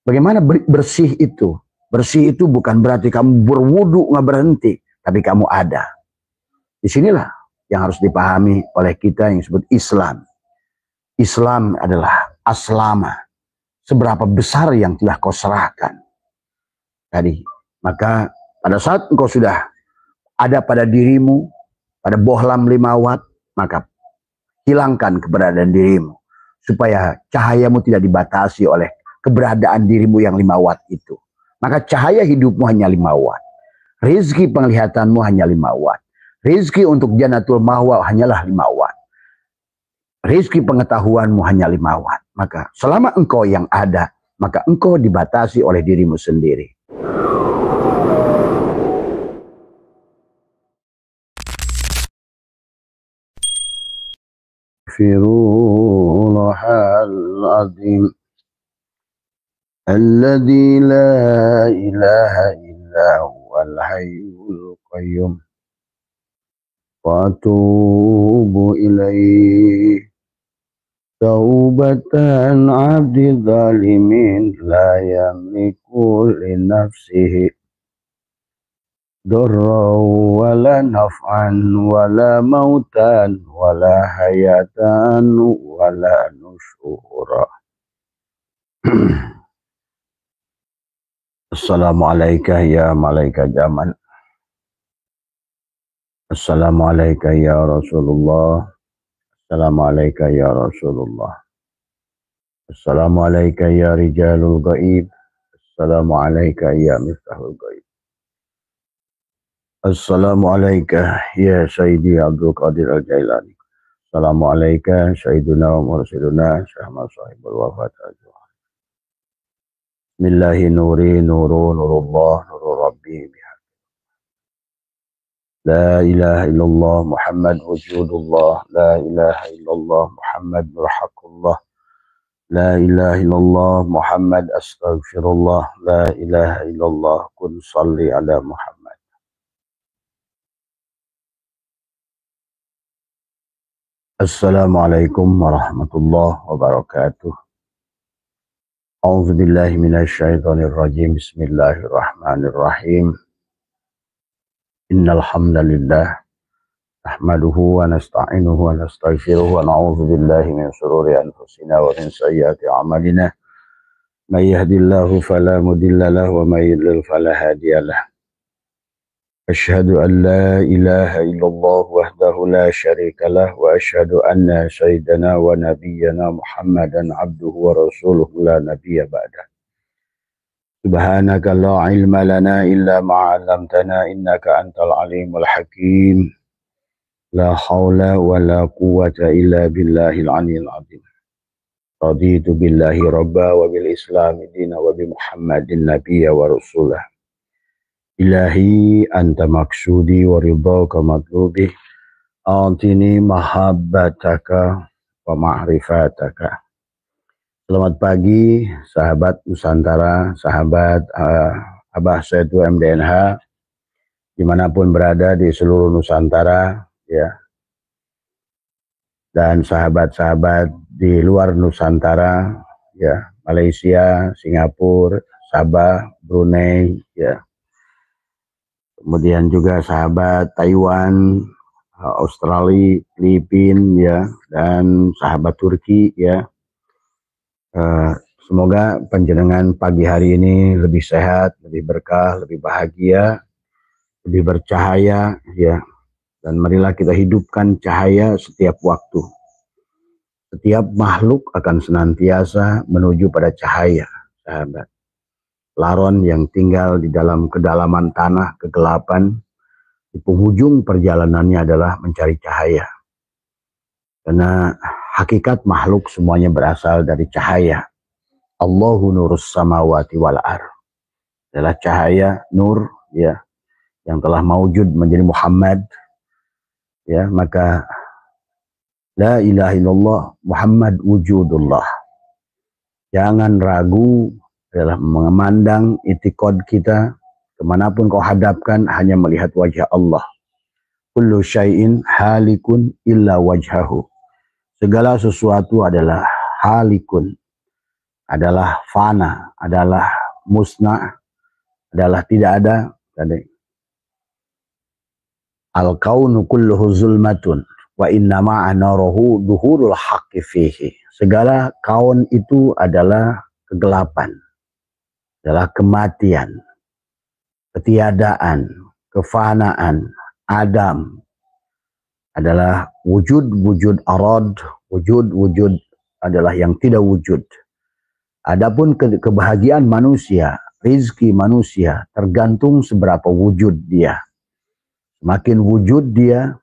Bagaimana bersih itu? Bersih itu bukan berarti kamu berwudu nggak berhenti, tapi kamu ada. Disinilah yang harus dipahami oleh kita yang disebut Islam. Islam adalah aslama. Seberapa besar yang telah kau serahkan tadi. Maka pada saat engkau sudah ada pada dirimu, pada bohlam 5 watt, maka hilangkan keberadaan dirimu. Supaya cahayamu tidak dibatasi oleh keberadaan dirimu yang 5 watt itu. Maka cahaya hidupmu hanya 5 watt. Rizki penglihatanmu hanya 5 watt. Rizki untuk Jannatul Mahwa hanyalah 5 watt. Rizki pengetahuanmu hanya 5 watt. Maka selama engkau yang ada, maka engkau dibatasi oleh dirimu sendiri. Firulahal azim alladzi la ilaha illa huwal hayyul qayyum wa atubu ilaihi taubatan abdi zalimin la yamliku li nafsihi darra wala naf'an wala mautan wala hayatan wala nusyura. Assalamualaikum ya malaikat zaman. Assalamualaikum ya Rasulullah. Assalamualaikum ya Rasulullah. Assalamualaikum ya rijalul gaib. Assalamualaikum ya miftahul gaib. Assalamualaikum ya Sayyidi Abdul Qadir Al-Jailani. Assalamualaikum Sayyiduna wa Mursiduna Syahmad Sahibul Wafat Al-Juhani. Bismillahi nuri nuru nurullah nuru rabbi biha. La ilaha illallah Muhammad wujudullah. La ilaha illallah Muhammad nurhaqullah. La ilaha illallah Muhammad astaghfirullah. La ilaha illallah kun salli ala Muhammad. Assalamualaikum warahmatullahi wabarakatuh. A'udzu billahi minasyaitonir rajim. Bismillahirrahmanirrahim. Innal hamdalillah nahmaduhu wa nasta'inuhu wa nastaghfiruhu wa na'udzu billahi min shururi anfusina wa min sayyiati a'malina. May yahdihillahu fala mudilla lahu wa may yudlil fala hadiya lahu. Asyhadu an la ilaha illallah wahdahu la syarika lah wa asyhadu anna sayyidana wa nabiyyana Muhammadan abduhu wa rasuluhu la nabiyya ba'dah. Subhanaka la ilma lana illa ma 'allamtana innaka antal alimul hakim. La haula wa la quwwata illa billahil aliyyil azim. Raditu billahi rabba wa bil islami dina wa bi Muhammadin nabiyya wa rasulah. Ilahi anta maksudi wa ridhaka matlubi antini mahabbataka wa ma'rifataka. Selamat pagi sahabat Nusantara, sahabat Abah Setu MDNH dimanapun berada di seluruh Nusantara ya, dan sahabat-sahabat di luar Nusantara ya, Malaysia, Singapura, Sabah, Brunei ya. Kemudian juga sahabat Taiwan, Australia, Filipina ya, dan sahabat Turki ya. Semoga panjenengan pagi hari ini lebih sehat, lebih berkah, lebih bahagia, lebih bercahaya ya. Dan marilah kita hidupkan cahaya setiap waktu. Setiap makhluk akan senantiasa menuju pada cahaya, sahabat. Laron yang tinggal di dalam kedalaman tanah, kegelapan, di penghujung perjalanannya adalah mencari cahaya. Karena hakikat makhluk semuanya berasal dari cahaya. Allahu nurus samawati wal ar. Adalah cahaya, nur, ya, yang telah maujud menjadi Muhammad. Ya, maka la ilaha illallah Muhammad wujudullah. Jangan ragu adalah memandang itikad kita kemanapun kau hadapkan hanya melihat wajah Allah. Kullu syai'in halikun illa wajhahu. Segala sesuatu adalah halikun, adalah fana, adalah musnah, adalah tidak ada. Tadi al-kaunu kulluhu zulmatun wa inna ma'anaruhu duhurul haqqi fihi. Segala kaun itu adalah kegelapan, adalah kematian, ketiadaan, kefanaan, adam, adalah wujud-wujud arad, wujud-wujud adalah yang tidak wujud. Adapun kebahagiaan manusia, rizki manusia tergantung seberapa wujud dia. Semakin wujud dia,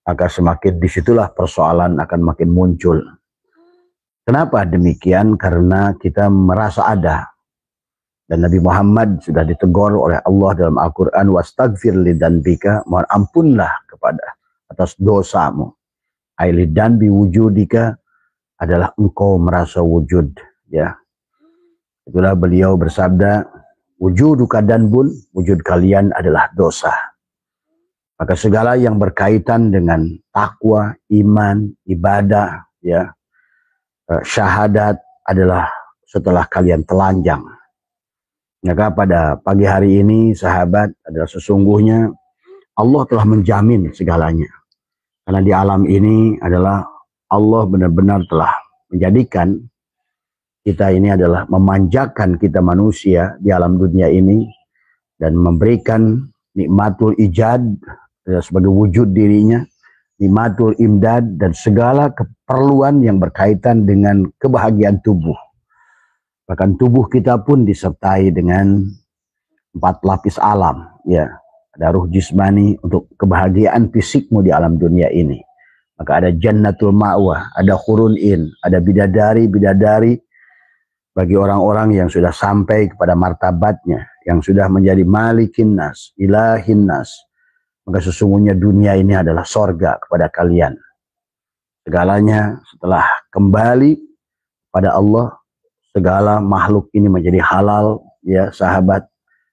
maka semakin disitulah persoalan akan makin muncul. Kenapa demikian? Karena kita merasa ada. Dan Nabi Muhammad sudah ditegur oleh Allah dalam Al-Quran, wastaghfir lidzanbika, mohon ampunlah kepada atas dosamu. Aili dan biwujudika adalah engkau merasa wujud, ya. Itulah beliau bersabda, wujuduka danbun, wujud kalian adalah dosa. Maka segala yang berkaitan dengan takwa, iman, ibadah, ya, syahadat adalah setelah kalian telanjang. Maka pada pagi hari ini sahabat adalah sesungguhnya Allah telah menjamin segalanya. Karena di alam ini adalah Allah benar-benar telah menjadikan kita ini adalah memanjakan kita manusia di alam dunia ini dan memberikan nikmatul ijad sebagai wujud dirinya, nikmatul imdad dan segala keperluan yang berkaitan dengan kebahagiaan tubuh. Bahkan tubuh kita pun disertai dengan 4 lapis alam, ya. Ada ruh jismani untuk kebahagiaan fisikmu di alam dunia ini. Maka ada jannatul ma'wah, ada khurun-in, ada bidadari-bidadari bagi orang-orang yang sudah sampai kepada martabatnya, yang sudah menjadi malikin nas, ilahin nas. Maka sesungguhnya dunia ini adalah sorga kepada kalian. Segalanya setelah kembali pada Allah, segala makhluk ini menjadi halal, ya sahabat.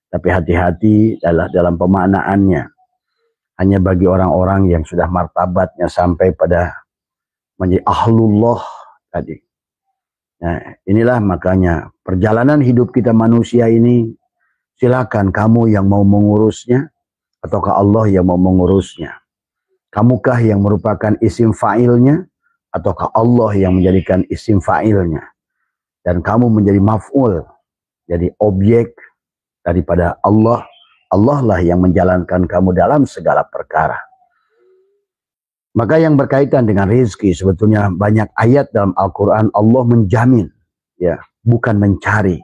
Tapi hati-hati dalam pemaknaannya. Hanya bagi orang-orang yang sudah martabatnya sampai pada menjadi ahlullah tadi. Nah, inilah makanya perjalanan hidup kita manusia ini, silakan kamu yang mau mengurusnya ataukah Allah yang mau mengurusnya. Kamukah yang merupakan isim fa'ilnya ataukah Allah yang menjadikan isim fa'ilnya. Dan kamu menjadi maf'ul, jadi objek daripada Allah. Allah lah yang menjalankan kamu dalam segala perkara. Maka yang berkaitan dengan rezeki, sebetulnya banyak ayat dalam Al-Quran Allah menjamin, ya, bukan mencari.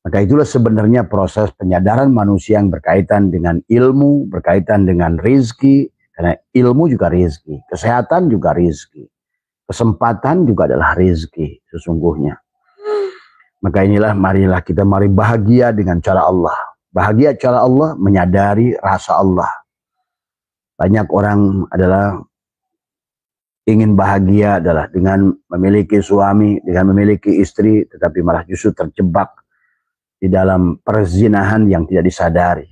Maka itulah sebenarnya proses penyadaran manusia yang berkaitan dengan ilmu, berkaitan dengan rezeki, karena ilmu juga rezeki, kesehatan juga rezeki, kesempatan juga adalah rezeki sesungguhnya. Maka inilah marilah kita bahagia dengan cara Allah. Bahagia cara Allah menyadari rasa Allah. Banyak orang adalah ingin bahagia adalah dengan memiliki suami, dengan memiliki istri, tetapi malah justru terjebak di dalam perzinahan yang tidak disadari.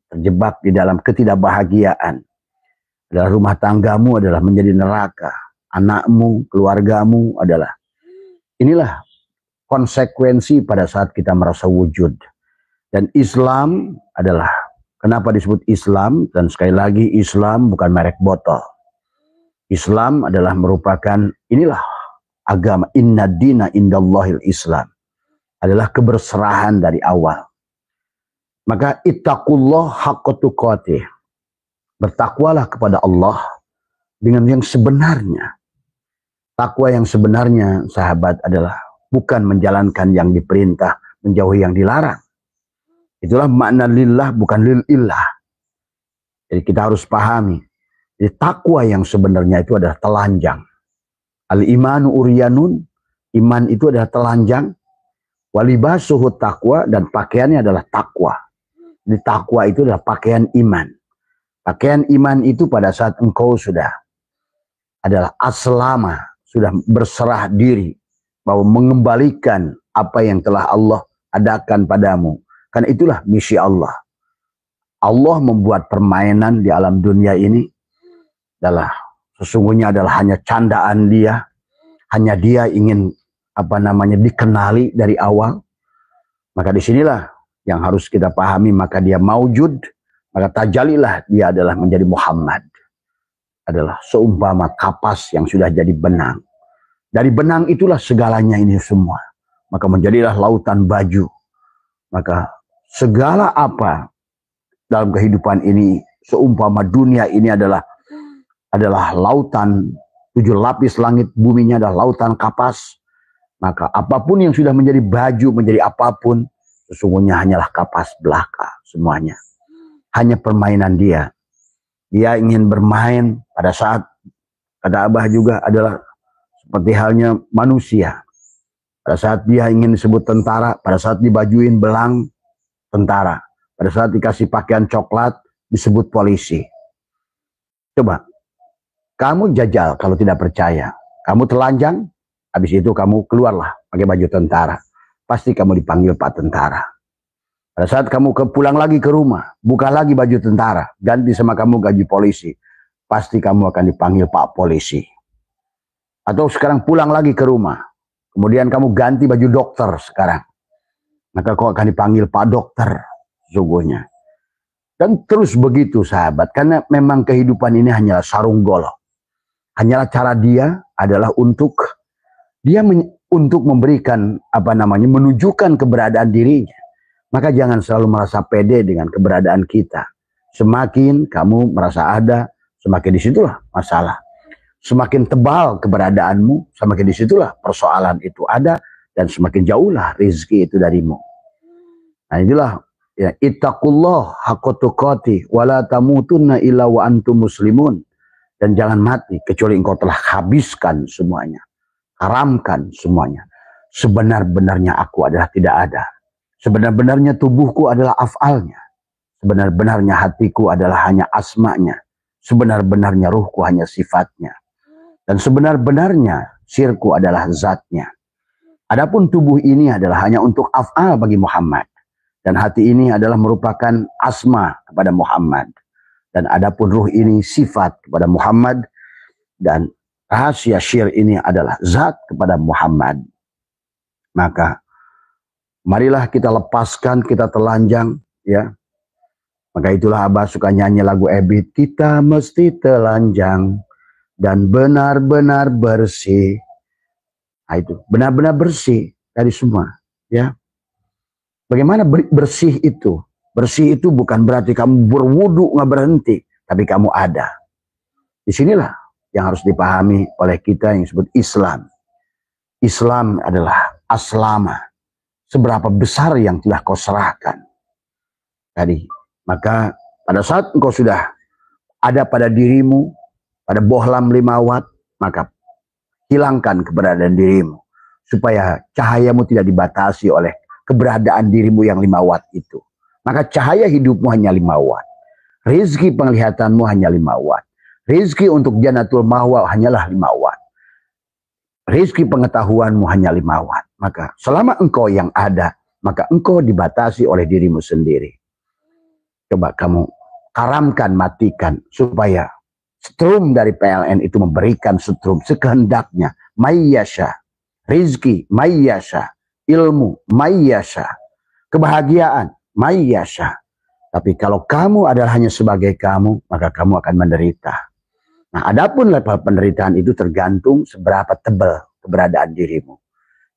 Terjebak di dalam ketidakbahagiaan. Adalah rumah tanggamu adalah menjadi neraka. Anakmu, keluargamu adalah. Inilah konsekuensi pada saat kita merasa wujud. Dan Islam adalah, kenapa disebut Islam? Dan sekali lagi Islam bukan merek botol. Islam adalah merupakan, inilah agama, inna dina indallahil Islam. Adalah keberserahan dari awal. Maka ittaqullah haqqa tuqatih. Bertakwalah kepada Allah dengan yang sebenarnya. Takwa yang sebenarnya, sahabat, adalah bukan menjalankan yang diperintah, menjauhi yang dilarang. Itulah makna lillah, bukan lilillah. Jadi kita harus pahami. Jadi takwa yang sebenarnya itu adalah telanjang. Al-imanu uryanun, iman itu adalah telanjang. Walibasuhu takwa, dan pakaiannya adalah takwa. Jadi takwa itu adalah pakaian iman. Pakaian iman itu pada saat engkau sudah adalah aslama, sudah berserah diri, bahwa mengembalikan apa yang telah Allah adakan padamu. Kan itulah misi Allah. Allah membuat permainan di alam dunia ini adalah sesungguhnya adalah hanya candaan dia. Hanya dia ingin dikenali dari awal, maka disinilah yang harus kita pahami, maka dia maujud, maka tajalilah dia adalah menjadi Muhammad, adalah seumpama kapas yang sudah jadi benang. Dari benang itulah segalanya ini semua, maka menjadilah lautan baju. Maka segala apa dalam kehidupan ini, seumpama dunia ini adalah lautan, 7 lapis langit buminya adalah lautan kapas, maka apapun yang sudah menjadi baju, menjadi apapun, sesungguhnya hanyalah kapas belaka semuanya. Hanya permainan dia. Dia ingin bermain pada saat, kata Abah juga, adalah seperti halnya manusia. Pada saat dia ingin disebut tentara, pada saat dibajuin belang, tentara. Pada saat dikasih pakaian coklat, disebut polisi. Coba, kamu jajal kalau tidak percaya. Kamu telanjang, habis itu kamu keluarlah pakai baju tentara. Pasti kamu dipanggil Pak Tentara. Pada saat kamu pulang lagi ke rumah, buka lagi baju tentara, ganti sama kamu gaji polisi. Pasti kamu akan dipanggil Pak Polisi. Atau sekarang pulang lagi ke rumah, kemudian kamu ganti baju dokter sekarang, maka kau akan dipanggil Pak Dokter, sesungguhnya. Dan terus begitu sahabat, karena memang kehidupan ini hanyalah sarung golok. Hanyalah cara dia adalah untuk memberikan menunjukkan keberadaan dirinya. Maka jangan selalu merasa pede dengan keberadaan kita. Semakin kamu merasa ada, semakin disitulah masalah. Semakin tebal keberadaanmu, semakin disitulah persoalan itu ada, dan semakin jauhlah rezeki itu darimu. Nah itulah ya, ittaqullah haqqa tuqatih wa la tamutunna illa wa antum muslimun. Dan jangan mati kecuali engkau telah habiskan semuanya, haramkan semuanya. Sebenar-benarnya aku adalah tidak ada. Sebenar-benarnya tubuhku adalah afalnya. Sebenar-benarnya hatiku adalah hanya asmanya. Sebenar-benarnya ruhku hanya sifatnya. Dan sebenar-benarnya sirku adalah zatnya. Adapun tubuh ini adalah hanya untuk af'al bagi Muhammad. Dan hati ini adalah merupakan asma kepada Muhammad. Dan adapun ruh ini sifat kepada Muhammad. Dan rahasia syir ini adalah zat kepada Muhammad. Maka marilah kita lepaskan, kita telanjang, ya. Maka itulah Abah suka nyanyi lagu Ebit. Kita mesti telanjang dan benar-benar bersih. Nah itu, benar-benar bersih dari semua, ya. Bagaimana bersih itu? Bersih itu bukan berarti kamu berwudu nggak berhenti, tapi kamu ada. Disinilah yang harus dipahami oleh kita yang disebut Islam. Islam adalah aslama. Seberapa besar yang telah kau serahkan tadi. Maka pada saat engkau sudah ada pada dirimu, pada bohlam 5 watt, maka hilangkan keberadaan dirimu. Supaya cahayamu tidak dibatasi oleh keberadaan dirimu yang 5 watt itu. Maka cahaya hidupmu hanya 5 watt. Rizki penglihatanmu hanya 5 watt. Rizki untuk janatul mahwa hanyalah 5 watt. Rizki pengetahuanmu hanya 5 watt. Maka selama engkau yang ada, maka engkau dibatasi oleh dirimu sendiri. Coba kamu karamkan, matikan, supaya strum dari PLN itu memberikan strum sekehendaknya. Mayyasha, rizki, mayyasha, ilmu, mayyasha, kebahagiaan, mayyasha. Tapi kalau kamu adalah hanya sebagai kamu, maka kamu akan menderita. Nah, adapun level penderitaan itu tergantung seberapa tebal keberadaan dirimu.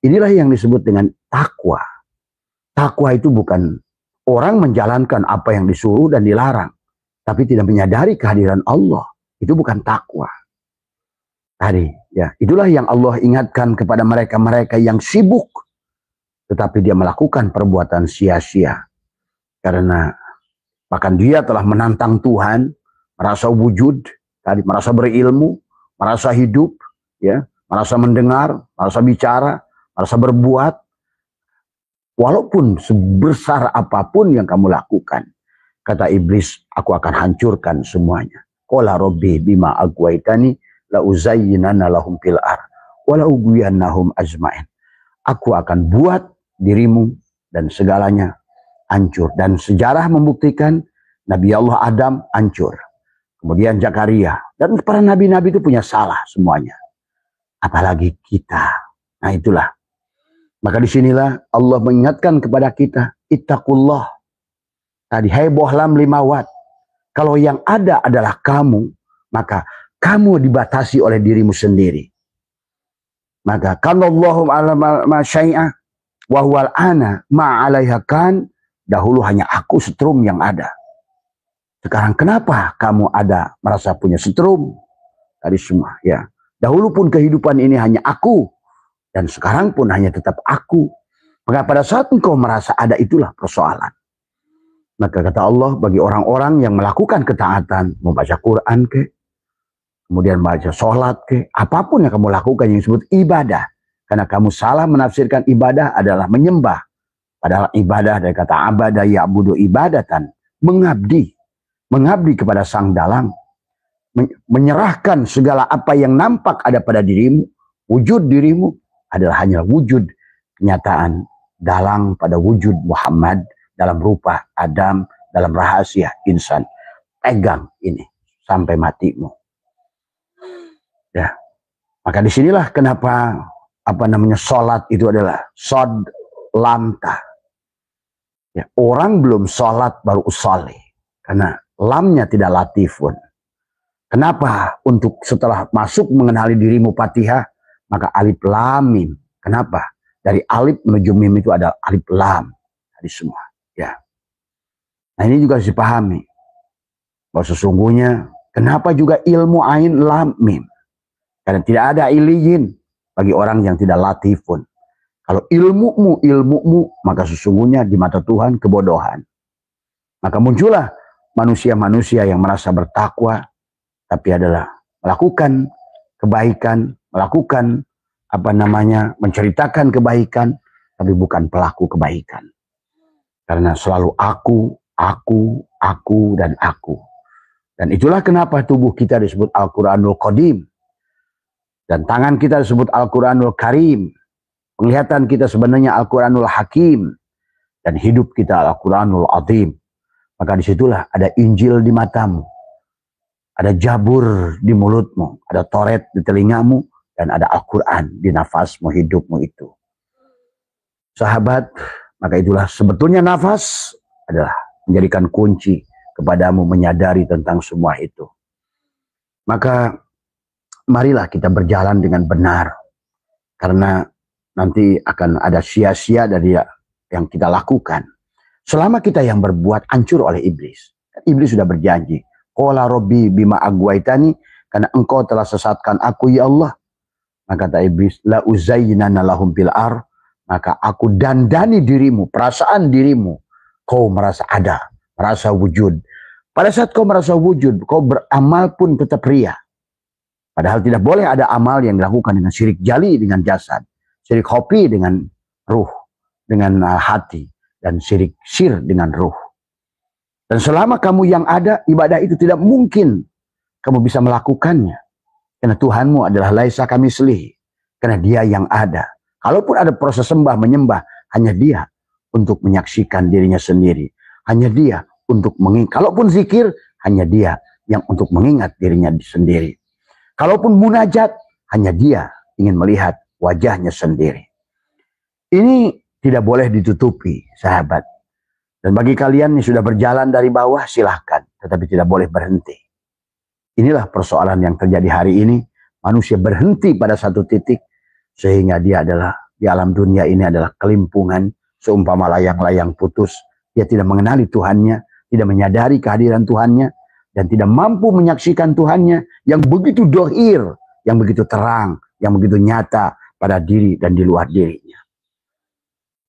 Inilah yang disebut dengan takwa. Takwa itu bukan orang menjalankan apa yang disuruh dan dilarang, tapi tidak menyadari kehadiran Allah. Itu bukan takwa. Tadi, ya, itulah yang Allah ingatkan kepada mereka-mereka yang sibuk, tetapi dia melakukan perbuatan sia-sia. Karena bahkan dia telah menantang Tuhan, merasa wujud, tadi merasa berilmu, merasa hidup, ya, merasa mendengar, merasa bicara, merasa berbuat. Walaupun sebesar apapun yang kamu lakukan, kata iblis, aku akan hancurkan semuanya. Qala rabbi bima aghwaytani la uzayyinanna lahum fil ardh wa la ughwiyannahum ajmain. Aku akan buat dirimu dan segalanya hancur. Dan sejarah membuktikan Nabi Allah Adam hancur. Kemudian Zakaria. Dan para nabi-nabi itu punya salah semuanya. Apalagi kita. Nah itulah. Maka disinilah Allah mengingatkan kepada kita, ittaqullah. Tadi heboh lam 5 watt. Kalau yang ada adalah kamu, maka kamu dibatasi oleh dirimu sendiri. Maka kanallahu ala ma syai'a wa huwal ana ma 'alaiha kan. Dahulu hanya aku setrum yang ada. Sekarang kenapa kamu ada merasa punya setrum? Tadi semua ya. Dahulu pun kehidupan ini hanya aku. Dan sekarang pun hanya tetap aku. Maka pada saat engkau merasa ada, itulah persoalan. Maka kata Allah, bagi orang-orang yang melakukan ketaatan, membaca Quran ke, kemudian baca sholat ke, apapun yang kamu lakukan yang disebut ibadah. Karena kamu salah menafsirkan ibadah adalah menyembah. Padahal ibadah dari kata abada ya'budu ibadatan, mengabdi. Mengabdi kepada sang dalang. Menyerahkan segala apa yang nampak ada pada dirimu, wujud dirimu, adalah hanya wujud kenyataan dalang pada wujud Muhammad dalam rupa Adam, dalam rahasia insan. Pegang ini sampai matimu. Ya. Maka disinilah kenapa sholat itu adalah sod lamta. Ya, orang belum sholat baru usolli. Karena lamnya tidak latifun. Kenapa? Untuk setelah masuk mengenali dirimu Fatihah, maka alif lam mim. Kenapa? Dari alif menuju mim itu ada alif lam. Tadi semua. Ya. Nah ini juga harus dipahami. Bahwa sesungguhnya kenapa juga ilmu ain lam mim. Karena tidak ada iliyin bagi orang yang tidak latifun. Kalau ilmumu, maka sesungguhnya di mata Tuhan kebodohan. Maka muncullah manusia-manusia yang merasa bertakwa, tapi adalah melakukan kebaikan, melakukan menceritakan kebaikan, tapi bukan pelaku kebaikan. Karena selalu aku, dan aku. Dan itulah kenapa tubuh kita disebut Al-Quranul Qadim. Dan tangan kita disebut Al-Quranul Karim. Penglihatan kita sebenarnya Al-Quranul Hakim. Dan hidup kita Al-Quranul Azim. Maka disitulah ada Injil di matamu. Ada Jabur di mulutmu. Ada Toret di telingamu. Dan ada Al-Quran di nafasmu, hidupmu itu. Sahabat, maka itulah sebetulnya nafas adalah menjadikan kunci kepadamu menyadari tentang semua itu. Maka marilah kita berjalan dengan benar. Karena nanti akan ada sia-sia dari yang kita lakukan. Selama kita yang berbuat hancur oleh iblis. Iblis sudah berjanji. Qala Rabbi bima agwaitani, karena engkau telah sesatkan aku ya Allah. Maka kata iblis, la uzayyinanna lahum fil ar, maka aku dandani dirimu, perasaan dirimu. Kau merasa ada, merasa wujud. Pada saat kau merasa wujud, kau beramal pun tetap ria. Padahal tidak boleh ada amal yang dilakukan dengan syirik jali dengan jasad, syirik hopi dengan ruh, dengan hati, dan syirik sir dengan ruh. Dan selama kamu yang ada, ibadah itu tidak mungkin kamu bisa melakukannya. Karena Tuhanmu adalah laisa kamitslihi. Karena dia yang ada. Kalaupun ada proses sembah menyembah, hanya dia untuk menyaksikan dirinya sendiri. Hanya dia untuk mengingat. Kalaupun zikir, hanya dia yang untuk mengingat dirinya sendiri. Kalaupun munajat, hanya dia ingin melihat wajahnya sendiri. Ini tidak boleh ditutupi, sahabat. Dan bagi kalian yang sudah berjalan dari bawah, silahkan. Tetapi tidak boleh berhenti. Inilah persoalan yang terjadi hari ini. Manusia berhenti pada satu titik. Sehingga dia adalah, di alam dunia ini adalah kelimpungan. Seumpama layang-layang putus. Dia tidak mengenali Tuhannya. Tidak menyadari kehadiran Tuhannya. Dan tidak mampu menyaksikan Tuhannya. Yang begitu dohir. Yang begitu terang. Yang begitu nyata pada diri dan di luar dirinya.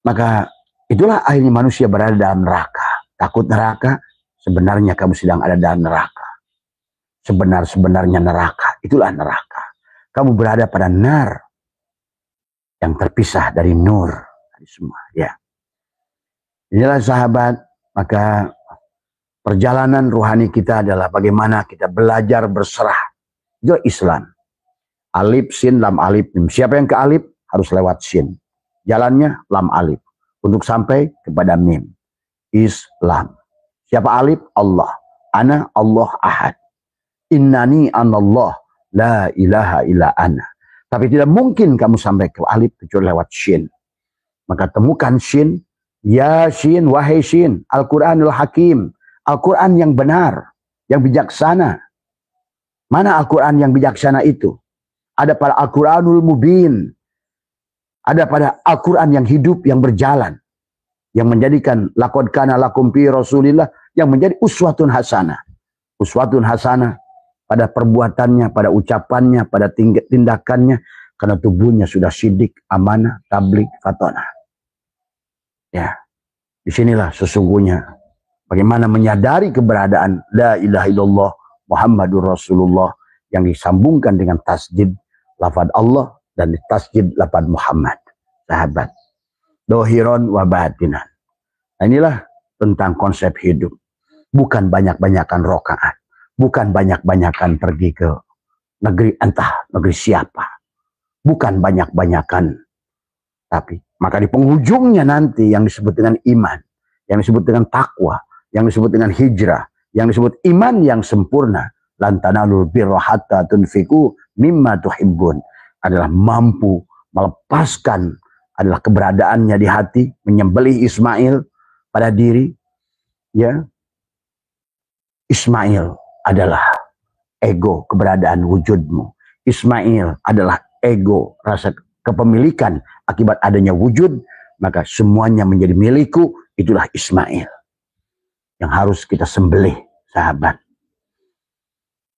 Maka itulah akhirnya manusia berada dalam neraka. Takut neraka. Sebenarnya kamu sedang ada dalam neraka. Sebenar-sebenarnya neraka. Itulah neraka. Kamu berada pada nar. Yang terpisah dari nur. Dari semua. Ya. Inilah sahabat. Maka perjalanan rohani kita adalah bagaimana kita belajar berserah. Itu Islam. Alif, sin, lam, alif, mim. Siapa yang ke alif harus lewat sin. Jalannya lam, alif. Untuk sampai kepada mim. Islam. Siapa alif? Allah. Ana Allah ahad. Innani anallah la ilaha illa ana. Tapi tidak mungkin kamu sampai ke alif kecuali lewat shin. Maka temukan shin, ya shin, wahai shin, Al-Quranul Hakim, Al-Quran yang benar, yang bijaksana. Mana Al-Quran yang bijaksana itu? Ada pada Al-Quranul Mubin, ada pada Al-Quran yang hidup, yang berjalan, yang menjadikan laqad kana lakum fi Rasulillah, yang menjadi uswatun hasanah. Uswatun hasanah pada perbuatannya, pada ucapannya, pada tindakannya, karena tubuhnya sudah sidik, amanah, tabligh, fatonah. Ya, disinilah sesungguhnya bagaimana menyadari keberadaan la ilaha illallah Muhammadur Rasulullah yang disambungkan dengan tasjid lafaz Allah dan tasjid lafaz Muhammad. Sahabat, dohiron wa batinan. Nah, inilah tentang konsep hidup. Bukan banyak-banyakan rokaat, bukan banyak-banyakan pergi ke negeri entah negeri siapa, bukan banyak-banyakan, tapi maka di penghujungnya nanti yang disebut dengan iman, yang disebut dengan takwa, yang disebut dengan hijrah, yang disebut iman yang sempurna, lan tanalul birra hatta tunfiqu mimma tuhibbun, adalah mampu melepaskan, adalah keberadaannya di hati, menyembelih Ismail pada diri. Ya, Ismail adalah ego keberadaan wujudmu. Ismail adalah ego rasa kepemilikan akibat adanya wujud, maka semuanya menjadi milikku. Itulah Ismail yang harus kita sembelih, sahabat.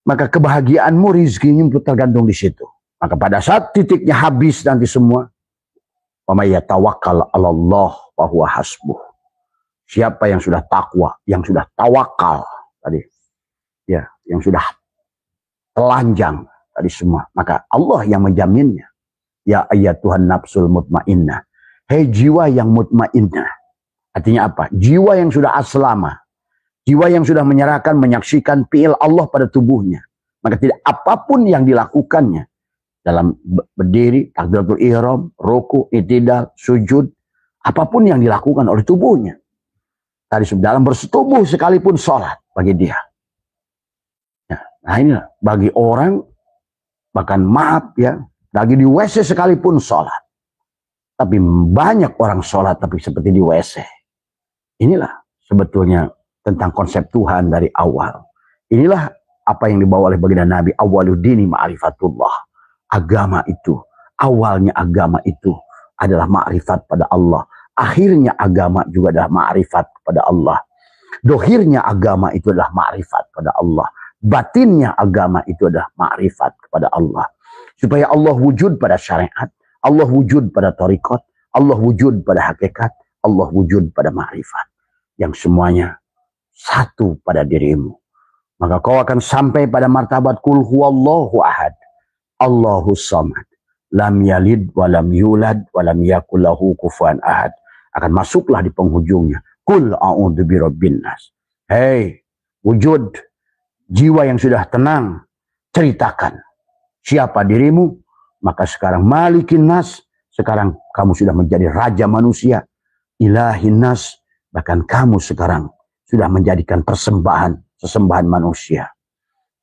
Maka kebahagiaanmu, rizkinya tergantung di situ. Maka pada saat titiknya habis nanti semua, wa may yatawakkal 'alallah fa huwa hasbuh. Siapa yang sudah takwa, yang sudah tawakal tadi, ya, yang sudah telanjang tadi semua, maka Allah yang menjaminnya. Ya ayyatuhan nafsul mutmainnah, hei jiwa yang mutmainnah. Artinya apa? Jiwa yang sudah aslama, jiwa yang sudah menyerahkan, menyaksikan fi'il Allah pada tubuhnya. Maka tidak apapun yang dilakukannya dalam berdiri, takbiratul ihram, ruku, i'tidal, sujud, apapun yang dilakukan oleh tubuhnya. Tadi dalam bersetubuh sekalipun sholat bagi dia. Nah inilah bagi orang, bahkan maaf ya, lagi di WC sekalipun sholat. Tapi banyak orang sholat tapi seperti di WC. Inilah sebetulnya tentang konsep Tuhan dari awal. Inilah apa yang dibawa oleh baginda Nabi, awwaluddini ma'rifatullah. Agama itu, awalnya agama itu adalah ma'rifat pada Allah. Akhirnya agama juga adalah ma'rifat kepada Allah. Dohirnya agama itu adalah ma'rifat pada Allah. Batinnya agama itu adalah ma'rifat kepada Allah. Supaya Allah wujud pada syariat, Allah wujud pada thariqat, Allah wujud pada hakikat, Allah wujud pada ma'rifat. Yang semuanya satu pada dirimu. Maka kau akan sampai pada martabat kul huwallahu ahad, Allahus samad, lam yalid walam yulad walam yakul lahu kufuwan ahad. Akan masuklah di penghujungnya, kul a'udzu birabbin nas. Hei wujud, jiwa yang sudah tenang, ceritakan siapa dirimu. Maka sekarang malikin nas, sekarang kamu sudah menjadi raja manusia, ilahin nas, bahkan kamu sekarang sudah menjadikan persembahan, sesembahan manusia.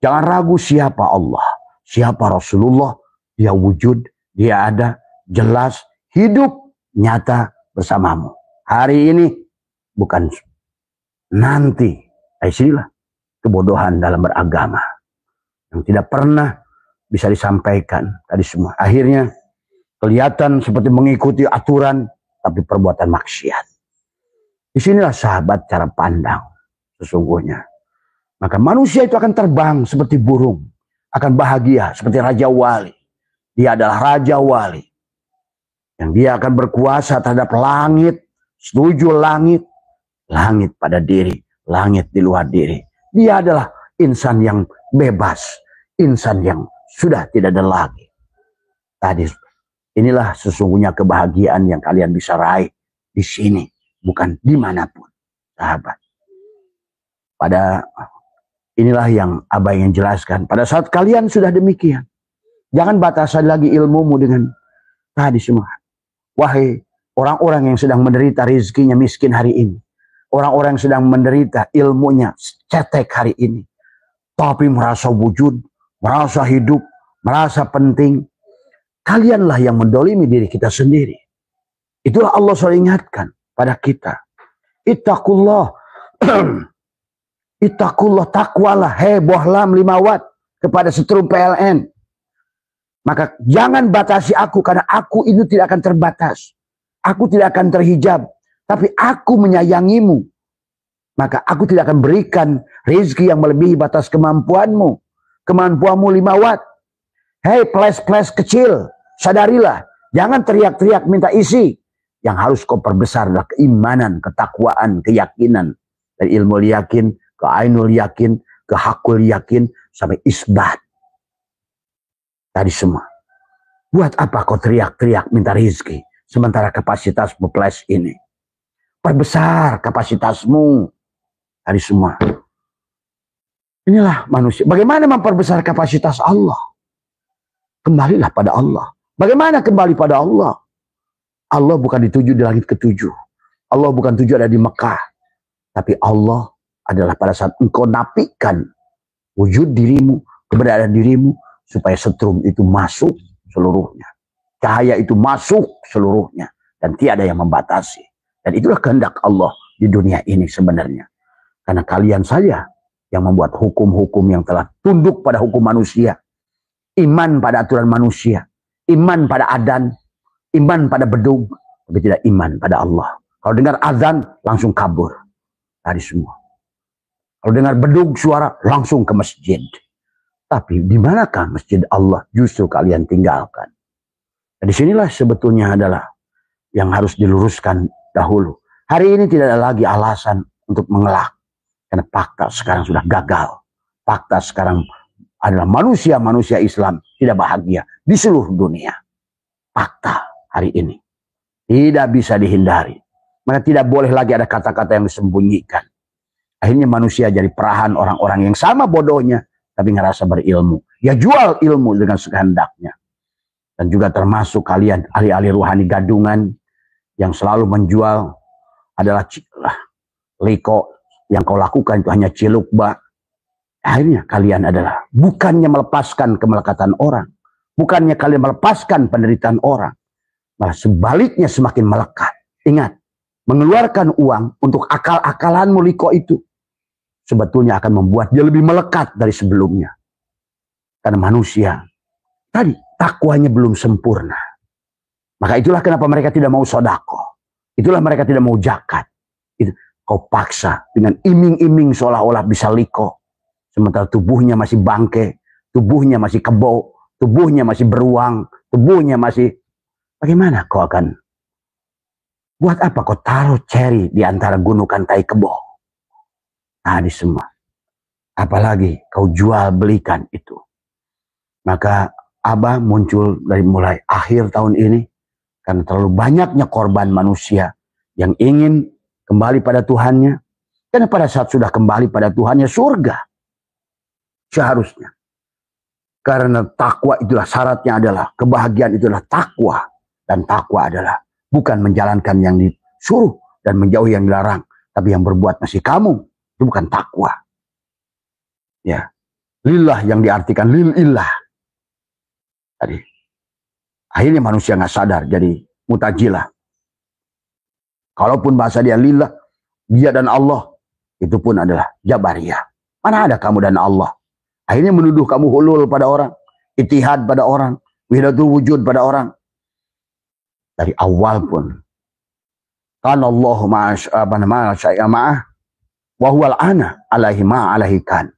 Jangan ragu siapa Allah, siapa Rasulullah. Dia wujud, dia ada, jelas, hidup, nyata bersamamu. Hari ini, bukan nanti. Inilah kebodohan dalam beragama yang tidak pernah bisa disampaikan tadi semua. Akhirnya kelihatan seperti mengikuti aturan, tapi perbuatan maksiat. Disinilah sahabat cara pandang sesungguhnya. Maka manusia itu akan terbang seperti burung, akan bahagia seperti Raja Wali. Dia adalah Raja Wali yang dia akan berkuasa terhadap langit, setuju langit, langit pada diri, langit di luar diri. Dia adalah insan yang bebas, insan yang sudah tidak ada lagi. Tadi inilah sesungguhnya kebahagiaan yang kalian bisa raih di sini, bukan dimanapun, sahabat. Pada inilah yang Abah ingin jelaskan. Pada saat kalian sudah demikian, jangan batasi lagi ilmumu dengan tadi semua. Wahai orang-orang yang sedang menderita rizkinya miskin hari ini, orang-orang yang sedang menderita ilmunya cetek hari ini, tapi merasa wujud, merasa hidup, merasa penting, kalianlah yang mendolimi diri kita sendiri. Itulah Allah selalu ingatkan pada kita. Ittaqullah. Ittaqullah, takwalah, hebohlam 5 watt kepada setrum PLN. Maka jangan batasi aku, karena aku itu tidak akan terbatas. Aku tidak akan terhijab. Tapi aku menyayangimu. Maka aku tidak akan berikan rezeki yang melebihi batas kemampuanmu. Kemampuanmu 5 watt. Hei ples-ples kecil, sadarilah. Jangan teriak-teriak minta isi. Yang harus kau perbesar adalah keimanan, ketakwaan, keyakinan. Dari ilmu yakin, ke ainul yakin, ke hakul yakin, sampai isbat. Tadi semua. Buat apa kau teriak-teriak minta rezeki, sementara kapasitasmu ples ini? Perbesar kapasitasmu. Tadi semua. Inilah manusia. Bagaimana memperbesar kapasitas Allah? Kembalilah pada Allah. Bagaimana kembali pada Allah? Allah bukan dituju di langit ke-7. Allah bukan tuju ada di Mekah. Tapi Allah adalah pada saat engkau nafikan wujud dirimu, keberadaan dirimu, supaya setrum itu masuk seluruhnya. Cahaya itu masuk seluruhnya. Dan tiada yang membatasi. Dan itulah kehendak Allah di dunia ini sebenarnya. Karena kalian saja yang membuat hukum-hukum yang telah tunduk pada hukum manusia. Iman pada aturan manusia. Iman pada adan. Iman pada bedug. Tapi tidak iman pada Allah. Kalau dengar azan, langsung kabur. Tadi semua. Kalau dengar bedug suara, langsung ke masjid. Tapi di manakah masjid Allah? Justru kalian tinggalkan. Dan disinilah sebetulnya adalah yang harus diluruskan dahulu. Hari ini tidak ada lagi alasan untuk mengelak. Karena fakta sekarang sudah gagal. Fakta sekarang adalah manusia-manusia Islam tidak bahagia di seluruh dunia. Fakta hari ini. Tidak bisa dihindari. Maka tidak boleh lagi ada kata-kata yang disembunyikan. Akhirnya manusia jadi perahan orang-orang yang sama bodohnya, tapi ngerasa berilmu. Ya jual ilmu dengan sekehendaknya. Dan juga termasuk kalian ahli-ahli ruhani gadungan yang selalu menjual adalah liko. Yang kau lakukan itu hanya cilukba. Akhirnya kalian adalah bukannya melepaskan kemelekatan orang. Bukannya kalian melepaskan penderitaan orang. Malah sebaliknya semakin melekat. Ingat, mengeluarkan uang untuk akal-akalanmu liko itu sebetulnya akan membuat dia lebih melekat dari sebelumnya. Karena manusia tadi takwanya belum sempurna. Maka itulah kenapa mereka tidak mau sodako. Itulah mereka tidak mau zakat. Itu kau paksa dengan iming-iming seolah-olah bisa liko. Sementara tubuhnya masih bangke, tubuhnya masih kebo, tubuhnya masih beruang, tubuhnya masih... Bagaimana kau akan... Buat apa kau taruh ceri di antara gunungan tai kebo? Tadi semua. Apalagi kau jual belikan itu. Maka Abah muncul dari mulai akhir tahun ini. Karena terlalu banyaknya korban manusia yang ingin kembali pada Tuhannya. Karena pada saat sudah kembali pada Tuhannya surga. Seharusnya. Karena takwa itulah syaratnya adalah. Kebahagiaan itulah takwa. Dan takwa adalah bukan menjalankan yang disuruh dan menjauhi yang dilarang. Tapi yang berbuat masih kamu. Itu bukan takwa. Ya. Lillah yang diartikan lilillah. Tadi. Akhirnya manusia nggak sadar jadi mutajilah. Kalaupun bahasa dia lillah, dia dan Allah, itu pun adalah jabariyah. Mana ada kamu dan Allah? Akhirnya menuduh kamu hulul pada orang, itihad pada orang, wahdatul wujud pada orang. Dari awal pun. Kana Allahu ma'ah wa huwal ana alaihi ma'alaihi kan.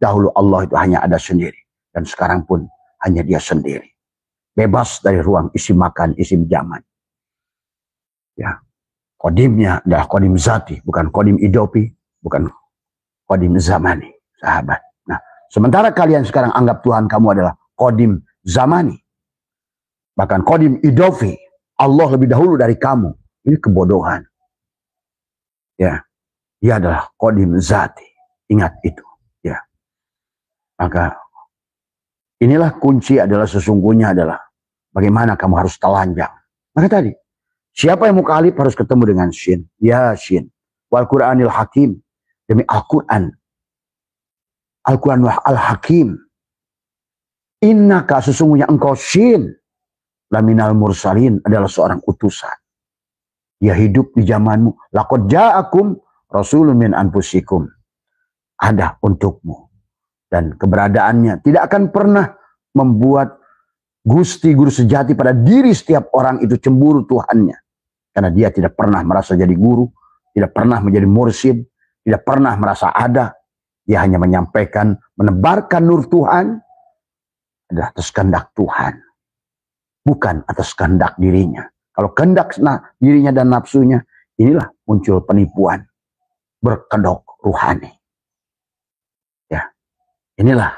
Dahulu Allah itu hanya ada sendiri dan sekarang pun hanya dia sendiri. Bebas dari ruang isi makan, isim zaman. Ya. Kodimnya adalah kodim zati, bukan kodim idopi, bukan kodim zamani, sahabat. Nah, sementara kalian sekarang anggap Tuhan kamu adalah kodim zamani, bahkan kodim idopi, Allah lebih dahulu dari kamu. Ini kebodohan. Ya, dia adalah kodim zati. Ingat itu. Ya. Maka inilah kunci adalah sesungguhnya adalah bagaimana kamu harus telanjang. Maka tadi. Siapa yang muka alif harus ketemu dengan shin. Ya shin. Wal Quranil Hakim. Demi Al-Quran. Al-Quran Al-Hakim. Innaka sesungguhnya engkau shin. Laminal mursalin adalah seorang utusan. Dia hidup di zamanmu. Laqad ja'akum rasulun min anfusikum. Ada untukmu. Dan keberadaannya tidak akan pernah membuat Gusti guru sejati pada diri setiap orang itu cemburu Tuhannya. Karena dia tidak pernah merasa jadi guru, tidak pernah menjadi mursyid, tidak pernah merasa ada. Dia hanya menyampaikan, menebarkan nur Tuhan adalah atas kehendak Tuhan. Bukan atas kehendak dirinya. Kalau kehendak dirinya dan nafsunya, inilah muncul penipuan. Berkedok ruhani. Ya, inilah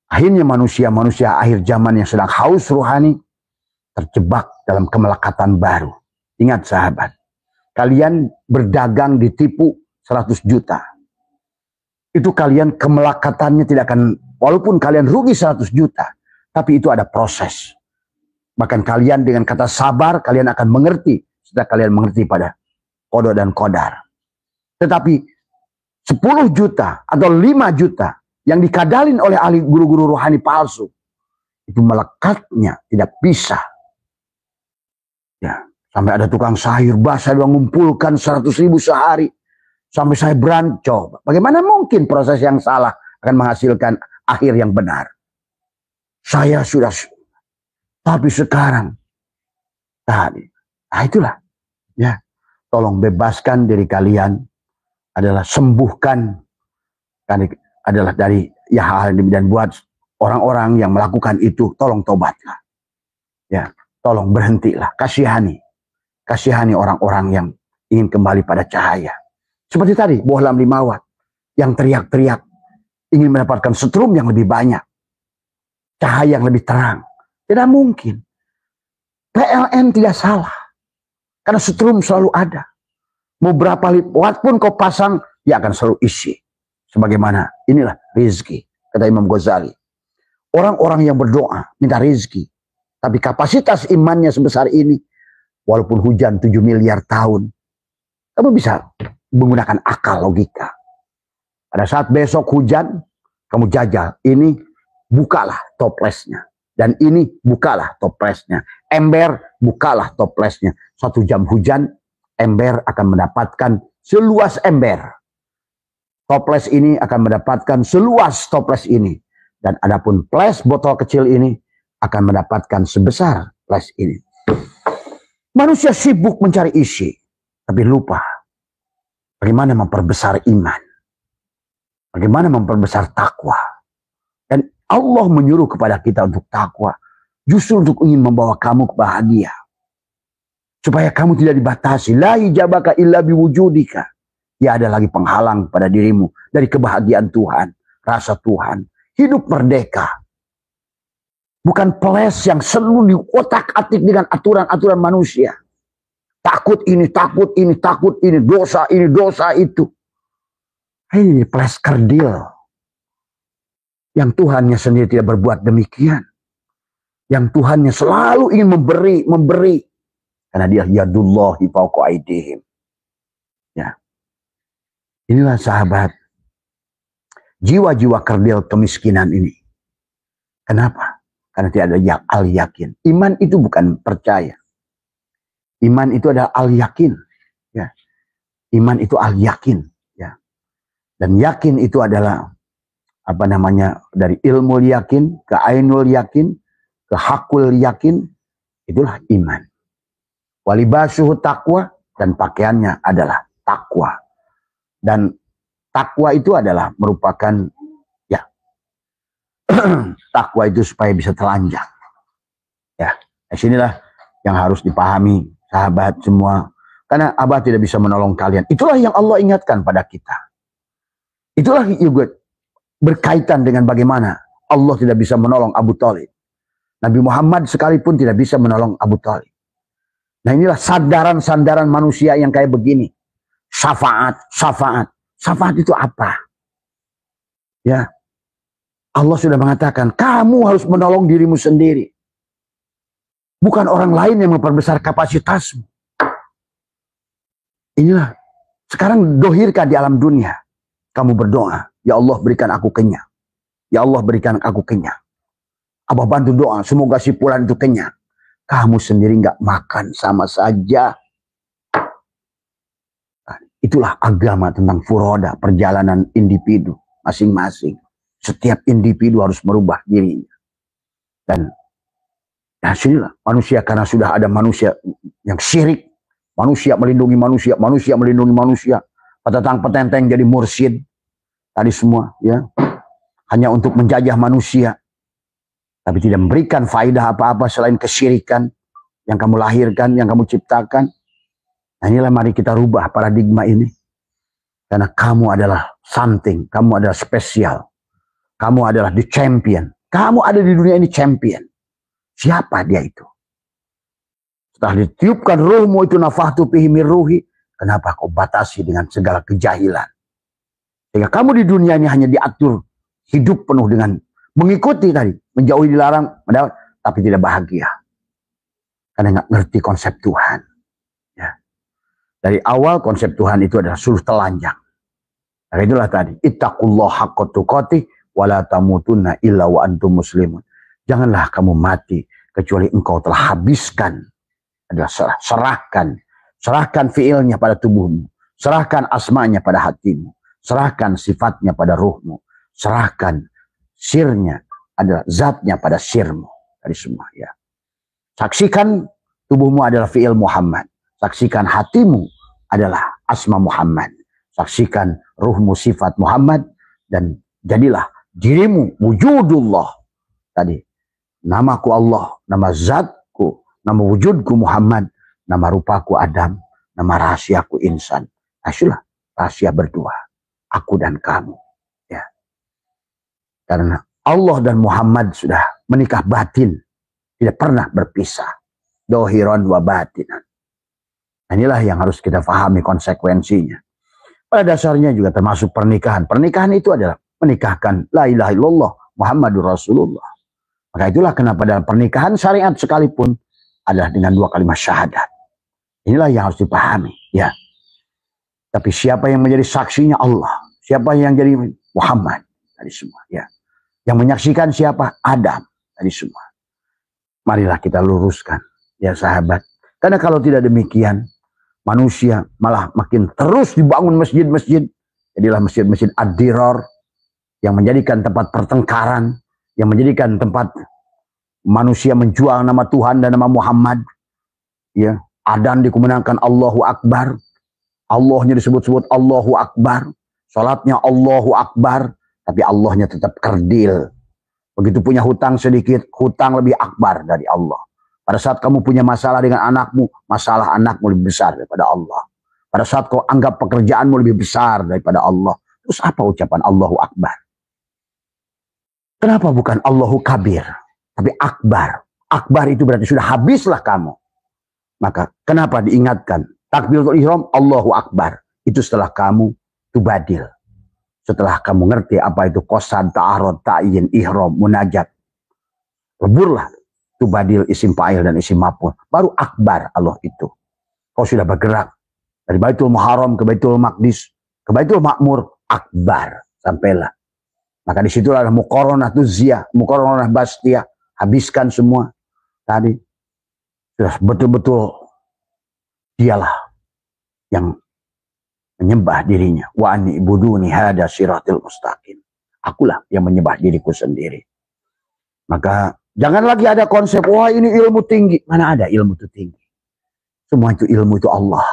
akhirnya manusia-manusia akhir zaman yang sedang haus ruhani terjebak dalam kemelekatan baru. Ingat sahabat, kalian berdagang ditipu 100 juta. Itu kalian kemelekatannya tidak akan, walaupun kalian rugi 100 juta, tapi itu ada proses. Bahkan kalian dengan kata sabar, kalian akan mengerti setelah kalian mengerti pada qada dan qadar. Tetapi 10 juta atau 5 juta yang dikadalin oleh ahli guru-guru rohani palsu, itu melekatnya tidak bisa. Ya, sampai ada tukang sayur basah yang mengumpulkan 100.000 sehari. Sampai saya beranco. Bagaimana mungkin proses yang salah akan menghasilkan akhir yang benar? Saya sudah, tapi sekarang tadi, nah itulah, ya, tolong bebaskan diri kalian, adalah sembuhkan, adalah dari ya hal ini, dan buat orang-orang yang melakukan itu, tolong tobatlah, ya, tolong berhentilah, kasihani orang-orang yang ingin kembali pada cahaya. Seperti tadi, Bohlam Limawat yang teriak-teriak ingin mendapatkan setrum yang lebih banyak, cahaya yang lebih terang. Tidak mungkin. PLN tidak salah. Karena setrum selalu ada. Mau berapa watt pun kau pasang, dia akan selalu isi. Sebagaimana inilah rezeki, kata Imam Ghazali. Orang-orang yang berdoa minta rezeki, tapi kapasitas imannya sebesar ini, walaupun hujan 7 miliar tahun, kamu bisa menggunakan akal logika. Pada saat besok hujan, kamu jajal, ini bukalah toplesnya. Dan ini bukalah toplesnya. Ember, bukalah toplesnya. 1 jam hujan, ember akan mendapatkan seluas ember. Toples ini akan mendapatkan seluas toples ini. Dan adapun ples botol kecil ini akan mendapatkan sebesar ples ini. Manusia sibuk mencari isi, tapi lupa bagaimana memperbesar iman. Bagaimana memperbesar takwa. Dan Allah menyuruh kepada kita untuk takwa. Justru untuk ingin membawa kamu ke bahagia. Supaya kamu tidak dibatasi. La hijabaka illa biwujudika. Ya ada lagi penghalang pada dirimu. Dari kebahagiaan Tuhan. Rasa Tuhan. Hidup merdeka. Bukan peles yang selalu diotak-atik dengan aturan-aturan manusia. Takut ini, takut ini, takut ini. Dosa ini, dosa itu. Ini peles kerdil. Yang Tuhannya sendiri tidak berbuat demikian. Yang Tuhannya selalu ingin memberi. Karena dia yadullahi fawqa aydihim. Ya. Inilah sahabat. Jiwa-jiwa kerdil kemiskinan ini. Kenapa? Karena tidak ada al-yakin. Iman itu bukan percaya. Iman itu adalah al-yakin. Ya. Iman itu al-yakin. Ya. Dan yakin itu adalah dari ilmu yakin ke ainul yakin ke hakul yakin, itulah iman. Walibasuhu taqwa, dan pakaiannya adalah takwa. Dan takwa itu adalah merupakan ya takwa itu supaya bisa telanjang. Ya, disinilah yang harus dipahami sahabat semua. Karena Abah tidak bisa menolong kalian. Itulah yang Allah ingatkan pada kita. Itulah juga berkaitan dengan bagaimana Allah tidak bisa menolong Abu Thalib. Nabi Muhammad sekalipun tidak bisa menolong Abu Thalib. Nah inilah sandaran-sandaran manusia yang kayak begini. Syafaat. Syafaat itu apa? Ya, Allah sudah mengatakan, kamu harus menolong dirimu sendiri. Bukan orang lain yang memperbesar kapasitasmu. Inilah, sekarang dohirkan di alam dunia. Kamu berdoa, ya Allah berikan aku kenyang. Ya Allah berikan aku kenyang. Abah bantu doa, semoga si Fulan itu kenyang. Kamu sendiri nggak makan sama saja. Itulah agama tentang furoda, perjalanan individu masing-masing. Setiap individu harus merubah dirinya. Dan sinilah manusia, karena sudah ada manusia yang syirik, manusia melindungi manusia, manusia melindungi manusia, petentang petenteng jadi mursyid tadi semua, ya, hanya untuk menjajah manusia, tapi tidak memberikan faedah apa-apa selain kesyirikan yang kamu lahirkan, yang kamu ciptakan. Nah, inilah mari kita rubah paradigma ini. Karena kamu adalah something, kamu adalah spesial, kamu adalah the champion, kamu ada di dunia ini champion. Siapa dia itu? Setelah ditiupkan ruhmu itu, nafahtu fihi min ruhi, kenapa kau batasi dengan segala kejahilan? Sehingga kamu di dunia ini hanya diatur hidup penuh dengan mengikuti tadi, menjauhi dilarang, mendapat, tapi tidak bahagia. Karena nggak ngerti konsep Tuhan. Ya. Dari awal konsep Tuhan itu adalah suluh telanjang. Nah, itulah tadi, ittaqullah haqqa tuqatih wa la tamutunna illa wa antum muslimun. Janganlah kamu mati kecuali engkau telah habiskan, adalah serahkan fiilnya pada tubuhmu, serahkan asmanya pada hatimu, serahkan sifatnya pada ruhmu, serahkan sirnya, adalah zatnya pada sirmu. Dari semua, ya. Saksikan tubuhmu adalah fiil Muhammad. Saksikan hatimu adalah asma Muhammad. Saksikan ruhmu sifat Muhammad. Dan jadilah dirimu wujudullah. Tadi, namaku Allah, nama zatku, nama wujudku Muhammad, nama rupaku Adam, nama rahasiaku insan. Itulah rahasia berdua, aku dan kamu. Ya. Karena Allah dan Muhammad sudah menikah batin, tidak pernah berpisah. Dohiron wa batinan. Inilah yang harus kita pahami konsekuensinya. Pada dasarnya juga termasuk pernikahan. Pernikahan itu adalah menikahkan la ilaha illallah Muhammadur Rasulullah. Maka itulah kenapa dalam pernikahan syariat sekalipun adalah dengan 2 kalimat syahadat. Inilah yang harus dipahami, ya. Tapi siapa yang menjadi saksinya? Allah. Siapa yang jadi Muhammad? Tadi semua, ya. Yang menyaksikan siapa? Adam. Tadi semua. Marilah kita luruskan, ya sahabat. Karena kalau tidak demikian, manusia malah makin terus dibangun masjid-masjid. Jadilah masjid-masjid ad-dirar yang menjadikan tempat pertengkaran, yang menjadikan tempat manusia menjual nama Tuhan dan nama Muhammad. Ya, adzan dikumandangkan Allahu Akbar. Allahnya disebut-sebut Allahu Akbar. Salatnya Allahu Akbar, tapi Allahnya tetap kerdil. Begitu punya hutang sedikit, hutang lebih akbar dari Allah. Pada saat kamu punya masalah dengan anakmu, masalah anakmu lebih besar daripada Allah. Pada saat kau anggap pekerjaanmu lebih besar daripada Allah, terus apa ucapan Allahu Akbar? Kenapa bukan Allahu Kabir, tapi Akbar? Akbar itu berarti sudah habislah kamu. Maka kenapa diingatkan takbiratul ihram Allahu Akbar? Itu setelah kamu tubadil. Setelah kamu ngerti apa itu qasad, ta'arud, ta'yin, ihram, munajat. Leburlah tubadil isim fa'il dan isim maf'ul. Baru akbar Allah itu. Kau sudah bergerak dari Baitul Muharram ke Baitul Maqdis, ke Baitul Makmur, akbar. Sampailah. Maka disitulah ada muqaranah tuziyah, muqaranah bastiyah. Habiskan semua. Tadi. Sudah betul-betul dialah yang menyembah dirinya. Wa ani ibuduni hada siratil mustaqim. Akulah yang menyembah diriku sendiri. Maka jangan lagi ada konsep, wah ini ilmu tinggi. Mana ada ilmu itu tinggi? Semua itu ilmu itu Allah.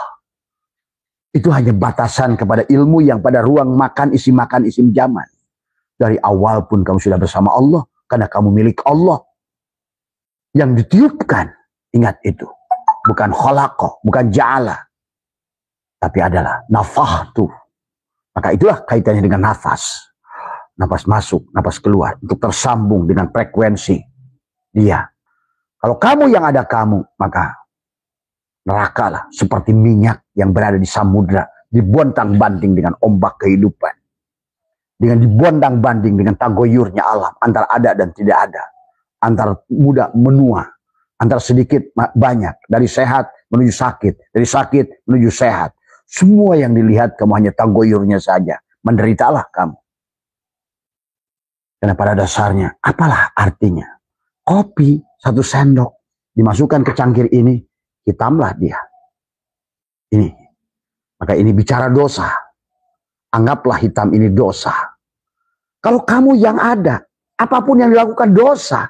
Itu hanya batasan kepada ilmu yang pada ruang makan, isim zaman. Dari awal pun kamu sudah bersama Allah. Karena kamu milik Allah. Yang ditiupkan, ingat itu. Bukan khalaqa, bukan ja'ala. Tapi adalah nafahtu. Maka itulah kaitannya dengan nafas. Nafas masuk, nafas keluar. Untuk tersambung dengan frekuensi dia. Kalau kamu yang ada kamu, maka neraka lah. Seperti minyak yang berada di samudra. Dibontang-banting dengan ombak kehidupan. Dengan dibontang-banting dengan tagoyurnya alam. Antara ada dan tidak ada. Antara muda menua. Antara sedikit banyak. Dari sehat menuju sakit. Dari sakit menuju sehat. Semua yang dilihat kamu hanya tagoyurnya saja. Menderitalah kamu. Karena pada dasarnya, apalah artinya? Kopi 1 sendok dimasukkan ke cangkir ini, hitamlah dia. Ini. Maka ini bicara dosa. Anggaplah hitam ini dosa. Kalau kamu yang ada, apapun yang dilakukan dosa.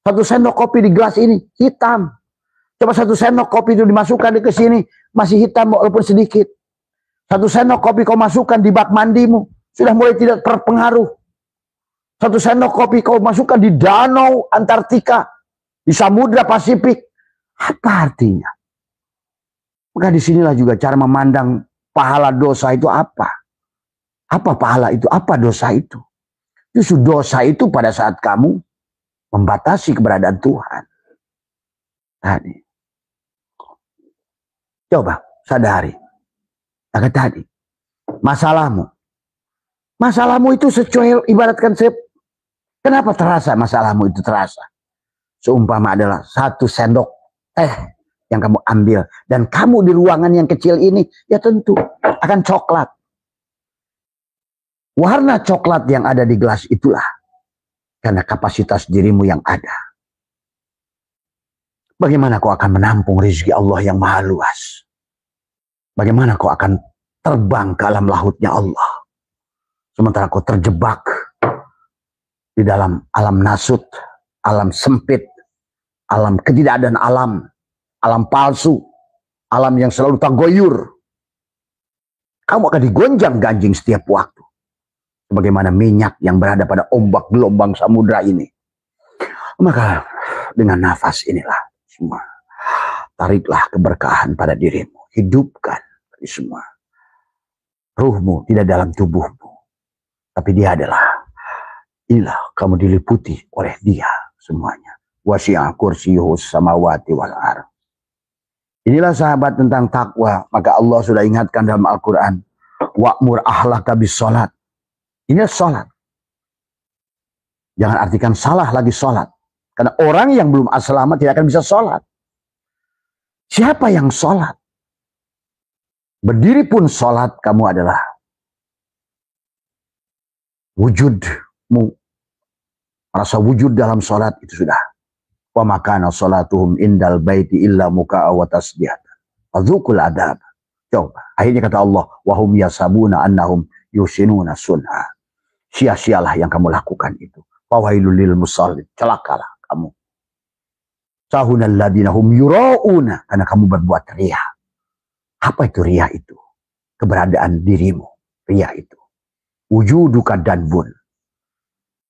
1 sendok kopi di gelas ini hitam. Coba 1 sendok kopi itu dimasukkan ke sini, masih hitam walaupun sedikit. 1 sendok kopi kau masukkan di bak mandimu, sudah mulai tidak terpengaruh. 1 sendok kopi kau masukkan di danau Antartika, di Samudra Pasifik. Apa artinya? Maka disinilah juga cara memandang pahala dosa itu apa. Apa pahala itu? Apa dosa itu? Justru dosa itu pada saat kamu membatasi keberadaan Tuhan. Tadi. Coba sadari. Maka tadi. Masalahmu. Masalahmu itu secuil ibaratkan kenapa terasa masalahmu itu terasa? Seumpama adalah 1 sendok teh yang kamu ambil. Dan kamu di ruangan yang kecil ini, ya tentu akan coklat. Warna coklat yang ada di gelas itulah karena kapasitas dirimu yang ada. Bagaimana kau akan menampung rezeki Allah yang maha luas? Bagaimana kau akan terbang ke alam lahutnya Allah? Sementara kau terjebak di dalam alam nasut, alam sempit, alam ketidakadaan alam palsu, alam yang selalu tagoyur. Kamu akan digonjang-ganjing setiap waktu. Sebagaimana minyak yang berada pada ombak gelombang samudra ini. Maka dengan nafas inilah semua. Tariklah keberkahan pada dirimu. Hidupkan dari semua. Ruhmu tidak dalam tubuhmu. Tapi dia inilah kamu diliputi oleh dia semuanya. Wasi'a kursiyuhu samawati wal ardh. Inilah sahabat tentang takwa. Maka Allah sudah ingatkan dalam Al-Quran. Wa'mur ahlaka bis sholat. Ini sholat. Jangan artikan salah lagi sholat. Karena orang yang belum aslama tidak akan bisa sholat. Siapa yang sholat? Berdiri pun sholat kamu adalah wujudmu. Rasa wujud dalam sholat itu sudah. Wa makana sholatuhum indal baiti illa muka'a wa tasbihatan. Fadzukul adab. Coba. Akhirnya kata Allah. Wahum yasabuna annahum yusinuna sunha. Sia-sialah yang kamu lakukan itu. Fawailul lil musallin. Celakalah kamu. Sahunal ladina hum yura'una. Karena kamu berbuat riya. Apa itu riya itu? Keberadaan dirimu. Riya itu. Wujuduka danbun.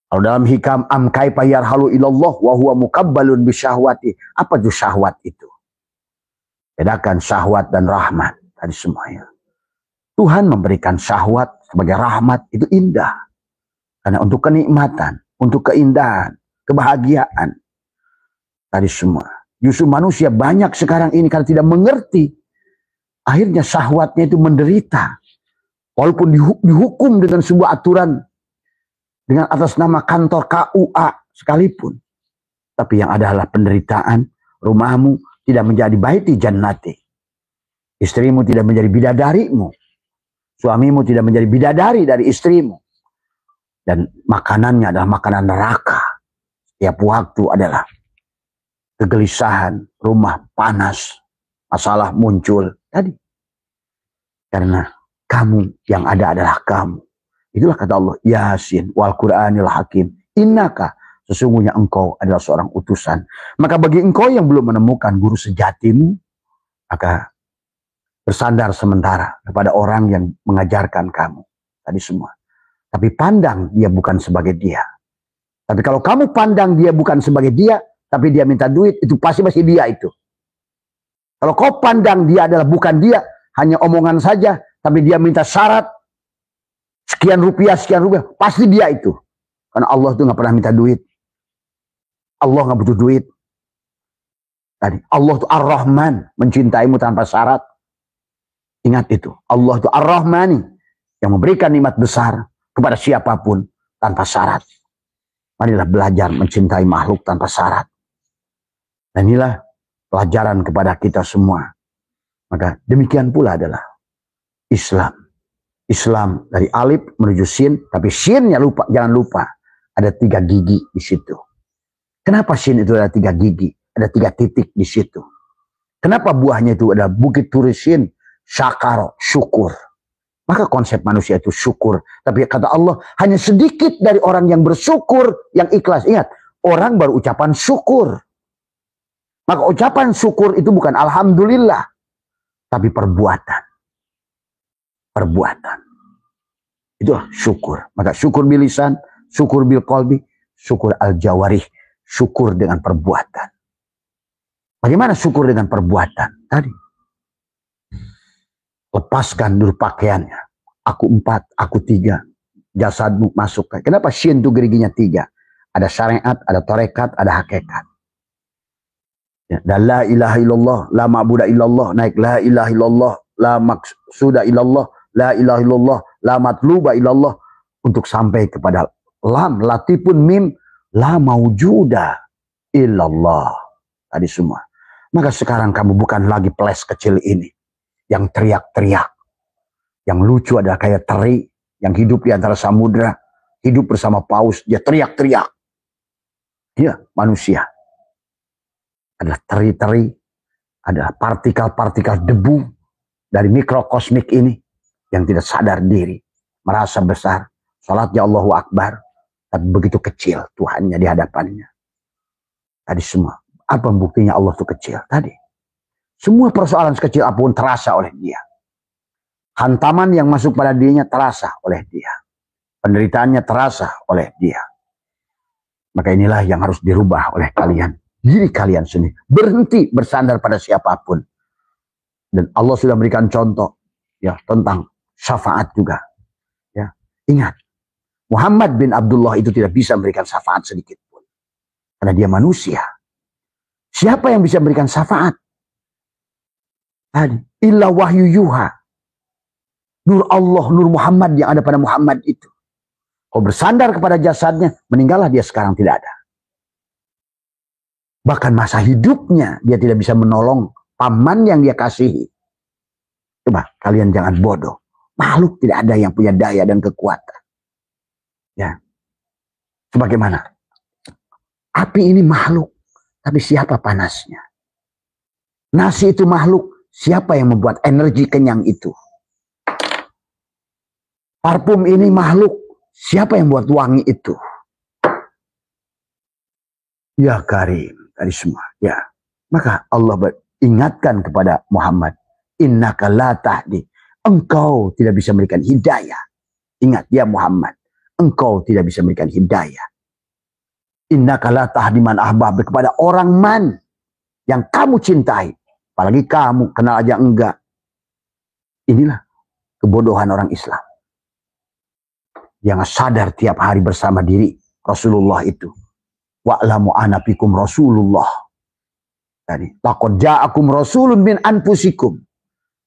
Kalau dalam hikam amkai payarhalu ilallah wa huwa mukabbalun bisyahwati. Apa itu syahwat itu? Bedakan syahwat dan rahmat. Tadi semuanya. Tuhan memberikan syahwat sebagai rahmat itu indah. Karena untuk kenikmatan, untuk keindahan, kebahagiaan. Tadi semua. Justru manusia banyak sekarang ini karena tidak mengerti. Akhirnya syahwatnya itu menderita. Walaupun dihukum dengan sebuah aturan. Dengan atas nama kantor KUA sekalipun. Tapi yang adalah penderitaan. Rumahmu tidak menjadi baiti jannati. Istrimu tidak menjadi bidadarimu. Suamimu tidak menjadi bidadari dari istrimu. Dan makanannya adalah makanan neraka. Setiap waktu adalah kegelisahan, rumah panas, masalah muncul. Tadi. Karena kamu yang ada adalah kamu. Itulah kata Allah. Yasin wal Qur'anil hakim. Innaka. Sesungguhnya engkau adalah seorang utusan. Maka bagi engkau yang belum menemukan guru sejatimu. Maka bersandar sementara kepada orang yang mengajarkan kamu. Tadi semua. Tapi pandang dia bukan sebagai dia. Tapi kalau kamu pandang dia bukan sebagai dia, tapi dia minta duit, itu pasti masih dia itu. Kalau kau pandang dia adalah bukan dia, hanya omongan saja, tapi dia minta syarat, sekian rupiah, pasti dia itu. Karena Allah itu nggak pernah minta duit. Allah nggak butuh duit. Tadi Allah itu Ar-Rahman, mencintaimu tanpa syarat. Ingat itu. Allah itu Ar-Rahmani, yang memberikan nikmat besar kepada siapapun tanpa syarat. Marilah belajar mencintai makhluk tanpa syarat. Dan inilah pelajaran kepada kita semua. Maka demikian pula adalah Islam. Islam dari alif menuju sin, tapi sinnya lupa, jangan lupa ada 3 gigi di situ. Kenapa sin itu ada 3 gigi? Ada 3 titik di situ. Kenapa buahnya itu ada Bukit Turisin, syakaro, syukur. Maka konsep manusia itu syukur. Tapi kata Allah, hanya sedikit dari orang yang bersyukur, yang ikhlas. Ingat, orang baru ucapan syukur. Maka ucapan syukur itu bukan alhamdulillah, tapi perbuatan. Perbuatan. Itulah syukur. Maka syukur bil lisan, syukur bil qalbi, syukur al jawarih, syukur dengan perbuatan. Bagaimana syukur dengan perbuatan? Tadi. Lepaskan dulu pakaiannya. Aku 4, aku 3. Jasadmu masuk. Kenapa syin itu geriginya 3? Ada syariat, ada tarekat, ada hakikat. Ya, dan la ilaha illallah, la ma'budu illallah, naik la ilaha illallah, la maqsuda illallah, la ilaha illallah, la matluba illallah, untuk sampai kepada lam, latipun mim, la maujuda illallah. Tadi semua. Maka sekarang kamu bukan lagi peles kecil ini yang teriak-teriak. Yang lucu adalah kayak teri yang hidup di antara samudra, hidup bersama paus, dia teriak-teriak. Dia manusia. Adalah teri-teri, adalah partikel-partikel debu dari mikrokosmik ini yang tidak sadar diri, merasa besar, salatnya Allahu Akbar, tapi begitu kecil Tuhannya di hadapannya. Tadi semua. Apa buktinya Allah itu kecil? Tadi. Semua persoalan sekecil apapun terasa oleh dia. Hantaman yang masuk pada dirinya terasa oleh dia. Penderitaannya terasa oleh dia. Maka inilah yang harus dirubah oleh kalian. Diri kalian sendiri. Berhenti bersandar pada siapapun. Dan Allah sudah memberikan contoh ya tentang syafaat juga. Ya, ingat. Muhammad bin Abdullah itu tidak bisa memberikan syafaat sedikit pun. Karena dia manusia. Siapa yang bisa memberikan syafaat? Tadi. Illa wahyu yuha. Nur Allah, Nur Muhammad yang ada pada Muhammad itu. Kau bersandar kepada jasadnya, meninggallah dia sekarang tidak ada. Bahkan masa hidupnya dia tidak bisa menolong paman yang dia kasihi. Coba kalian jangan bodoh. Makhluk tidak ada yang punya daya dan kekuatan. Ya. Sebagaimana? Api ini makhluk. Tapi siapa panasnya? Nasi itu makhluk. Siapa yang membuat energi kenyang itu? Parfum ini makhluk. Siapa yang buat wangi itu? Ya Karim. Tadi semua. Ya. Maka Allah ingatkan kepada Muhammad. Innaka la tahdi. Engkau tidak bisa memberikan hidayah. Ingat ya Muhammad. Engkau tidak bisa memberikan hidayah. Innaka la tahdi man ahbab. Kepada orang man yang kamu cintai. Apalagi kamu kenal aja enggak. Inilah kebodohan orang Islam. Yang sadar tiap hari bersama diri Rasulullah itu. Wa'lamu ana fikum Rasulullah. Tadi. Laqad ja'akum rasulun min anfusikum.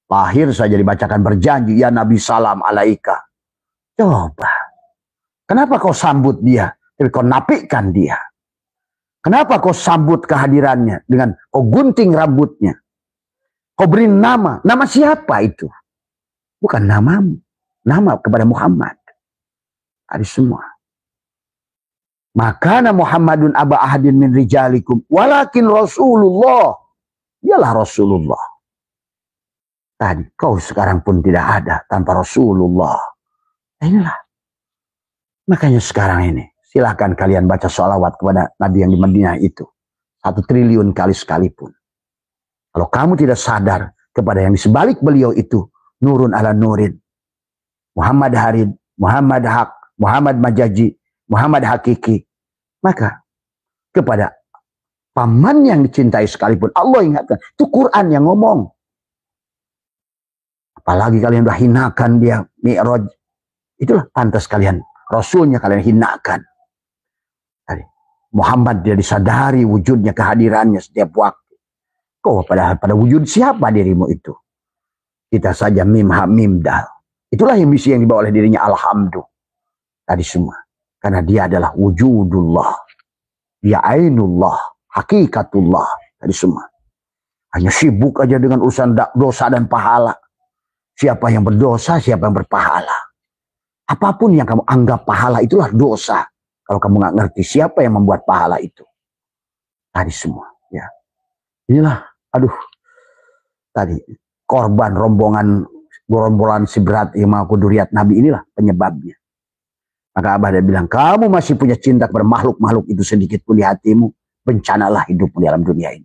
Lahir saja dibacakan berjanji. Ya Nabi salam alaika. Coba. Kenapa kau sambut dia? Tapi kau napikan dia. Kenapa kau sambut kehadirannya? Dengan kau gunting rambutnya. Kau beri nama. Nama siapa itu? Bukan namamu. Nama kepada Muhammad. Ada semua. Makana Muhammadun aba ahadin min rijalikum. Walakin Rasulullah. Ialah Rasulullah. Tadi kau sekarang pun tidak ada tanpa Rasulullah. Inilah. Makanya sekarang ini. Silahkan kalian baca sholawat kepada Nabi yang di Madinah itu. 1 triliun kali sekalipun. Kalau kamu tidak sadar kepada yang di sebalik beliau itu. Nurun ala nurin. Muhammad Harid. Muhammad Haq. Muhammad Majaji. Muhammad Hakiki. Maka kepada paman yang dicintai sekalipun. Allah ingatkan. Itu Quran yang ngomong. Apalagi kalian sudah hinakan dia. Mi'raj. Itulah pantas kalian. Rasulnya kalian hinakan. Muhammad dia disadari wujudnya, kehadirannya setiap waktu. Kau pada wujud siapa dirimu itu? Kita saja mim ha mim dal. Itulah yang misi yang dibawa oleh dirinya alhamdulillah. Tadi semua. Karena dia adalah wujudullah. Dia ainullah. Hakikatullah. Tadi semua. Hanya sibuk aja dengan urusan dosa dan pahala. Siapa yang berdosa, siapa yang berpahala. Apapun yang kamu anggap pahala itulah dosa. Kalau kamu nggak ngerti siapa yang membuat pahala itu. Tadi semua. Ya. Inilah. Aduh. Tadi. korban rombongan si berat imam kuduriat Nabi inilah penyebabnya. Maka Abah dia bilang, kamu masih punya cinta kepada makhluk-makhluk itu sedikit pun di hatimu, bencanalah hidupmu di dalam dunia ini.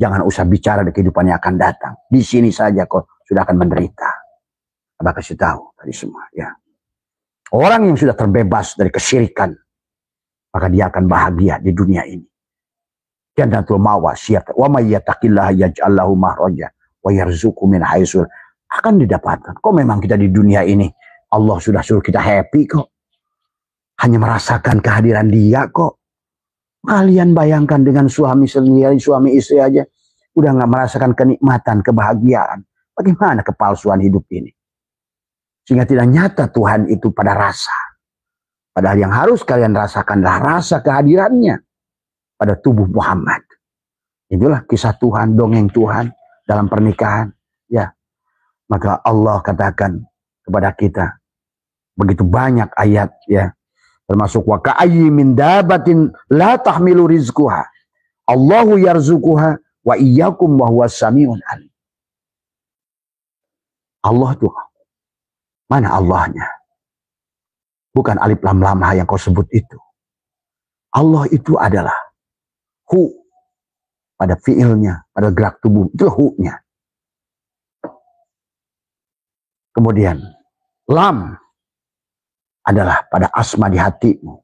Jangan usah bicara di kehidupan yang akan datang. Di sini saja kau sudah akan menderita. Abah kasih tahu tadi semua, ya. Orang yang sudah terbebas dari kesyirikan, maka dia akan bahagia di dunia ini. Jannatul mawa syiat wa may yattaqillaha yaj'al lahu makhraja wa yarzuqhu min haitsu akan didapatkan. Kok memang kita di dunia ini Allah sudah suruh kita happy kok. Hanya merasakan kehadiran dia kok. Kalian bayangkan dengan suami sendiri, suami istri aja udah nggak merasakan kenikmatan, kebahagiaan. Bagaimana kepalsuan hidup ini? Sehingga tidak nyata Tuhan itu pada rasa. Padahal yang harus kalian rasakan adalah rasa kehadirannya pada tubuh Muhammad. Itulah kisah Tuhan, dongeng Tuhan dalam pernikahan. Ya, maka Allah katakan kepada kita begitu banyak ayat, ya, termasuk wa ka'ayyi min dabatin la tahmilu rizquha Allahu yarzuquha wa iyyakum wa huwas samiun alim. Allah tuh mana Allahnya? Bukan alif lam lam yang kau sebut itu. Allah itu adalah hu pada fiilnya, pada gerak tubuh, itu hu-nya. Kemudian lam adalah pada asma di hatimu.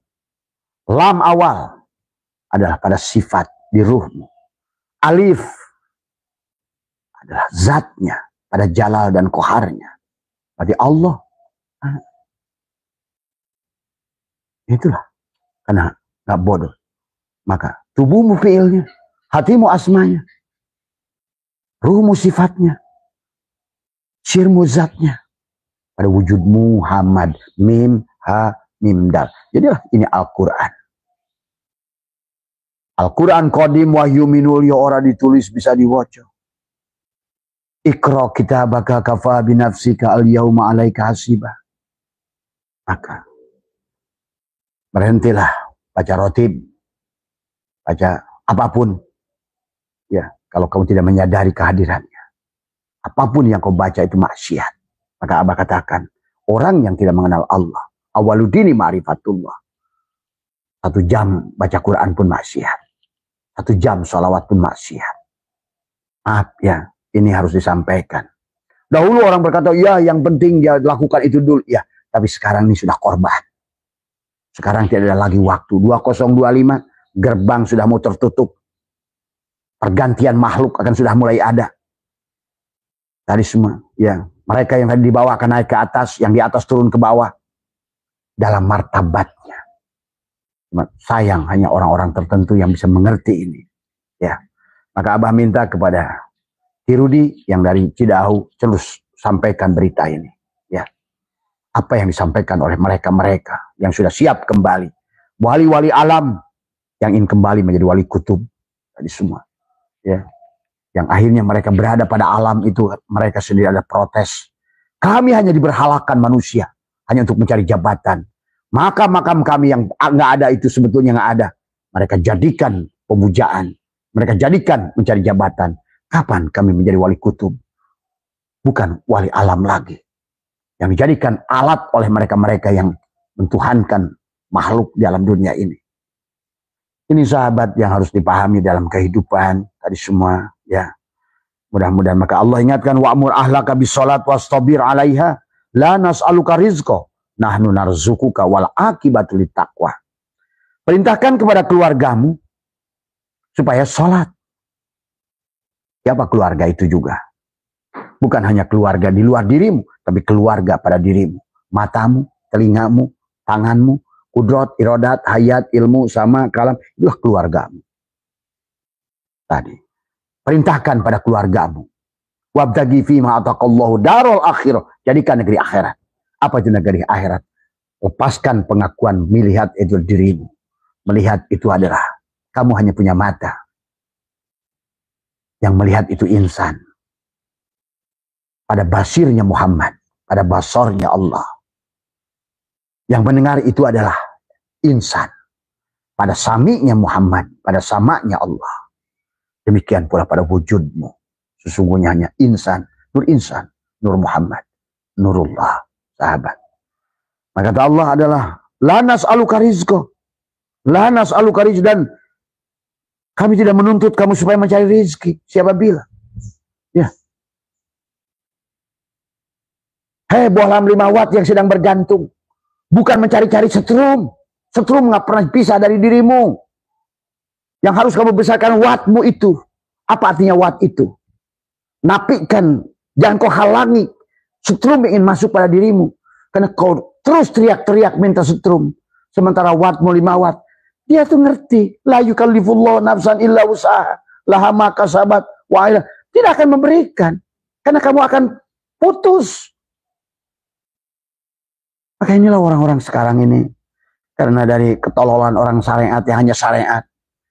Lam awal adalah pada sifat di ruhmu. Alif adalah zatnya, pada jalal dan koharnya. Berarti Allah. Itulah. Karena gak bodoh. Maka tubuhmu fiilnya, hatimu asmanya, ruhmu sifatnya, sirmu zatnya. Pada wujud Muhammad, mim, ha, mim, dal. Jadilah ini Al-Quran. Al-Quran qadim wahyu minul ya ora ditulis bisa diwoco. Iqra kitabaka kafa binafsika al-yawma alaika hasibah. Maka berhentilah baca rotib, baca apapun. Ya, kalau kamu tidak menyadari kehadirannya. Apapun yang kau baca itu maksiat. Maka Abah katakan, orang yang tidak mengenal Allah, awaludini ma'rifatullah. 1 jam baca Quran pun maksiat. 1 jam sholawat pun maksiat. Maaf ya, ini harus disampaikan. Dahulu orang berkata, ya yang penting dia lakukan itu dulu. Ya, tapi sekarang ini sudah korban. Sekarang tidak ada lagi waktu. 2025, gerbang sudah mau tertutup. Pergantian makhluk akan sudah mulai ada. Tadi semua, ya. Mereka yang tadi di bawah akan naik ke atas, yang di atas turun ke bawah. Dalam martabatnya. Sayang hanya orang-orang tertentu yang bisa mengerti ini. Ya. Maka Abah minta kepada Hirudi yang dari Cidahu terus sampaikan berita ini. Ya. Apa yang disampaikan oleh mereka-mereka yang sudah siap kembali. Wali-wali alam yang ingin kembali menjadi wali kutub. Tadi semua. Ya. Yang akhirnya mereka berada pada alam itu, mereka sendiri ada protes. Kami hanya diberhalakan manusia, hanya untuk mencari jabatan. Makam-makam kami yang nggak ada itu sebetulnya nggak ada. Mereka jadikan pemujaan. Mereka jadikan mencari jabatan. Kapan kami menjadi wali kutub? Bukan wali alam lagi. Yang dijadikan alat oleh mereka-mereka yang mentuhankan makhluk dalam dunia ini. Ini sahabat yang harus dipahami dalam kehidupan tadi semua, ya. Mudah-mudahan maka Allah ingatkan wa'mur ahlaka bisolat wastabir 'alaiha la nas'aluka rizqa nahnu narzuquka wal aqibatu littaqwa. Perintahkan kepada keluargamu supaya sholat. Siapa keluarga itu juga? Bukan hanya keluarga di luar dirimu, tapi keluarga pada dirimu. Matamu, telingamu, tanganmu, kudrat, irodat, hayat, ilmu, sama, kalam, itulah keluargamu. Tadi. Perintahkan pada keluargamu. Wabtagi fima ataqallahu darul akhirah. Jadikan negeri akhirat. Apa itu negeri akhirat? Lepaskan pengakuan melihat itu dirimu. Melihat itu adalah kamu hanya punya mata. Yang melihat itu insan. Pada basirnya Muhammad. Pada basarnya Allah. Yang mendengar itu adalah insan. Pada sami'nya Muhammad. Pada sama'nya Allah. Demikian pula pada wujudmu. Sesungguhnya hanya insan. nur insan, nur Muhammad, nurullah, sahabat. Maka kata Allah adalah la nas'aluka rizqa, la nas'aluka rizqan, kami tidak menuntut kamu supaya mencari rezeki. Siapa bilang? Ya. Hei bohlam 5 watt yang sedang bergantung, bukan mencari-cari setrum. Setrum nggak pernah pisah dari dirimu. Yang harus kamu besarkan wattmu itu. Apa artinya watt itu? Napikan, jangan kau halangi setrum ingin masuk pada dirimu. Karena kau terus teriak-teriak minta setrum. Sementara wattmu 5 watt. Dia tuh ngerti. La yukallifullahu nafsan illa usaha. Laha ma kasabat wa ila. Tidak akan memberikan. Karena kamu akan putus. Maka inilah orang-orang sekarang ini. Karena dari ketololan orang syariat yang hanya syariat.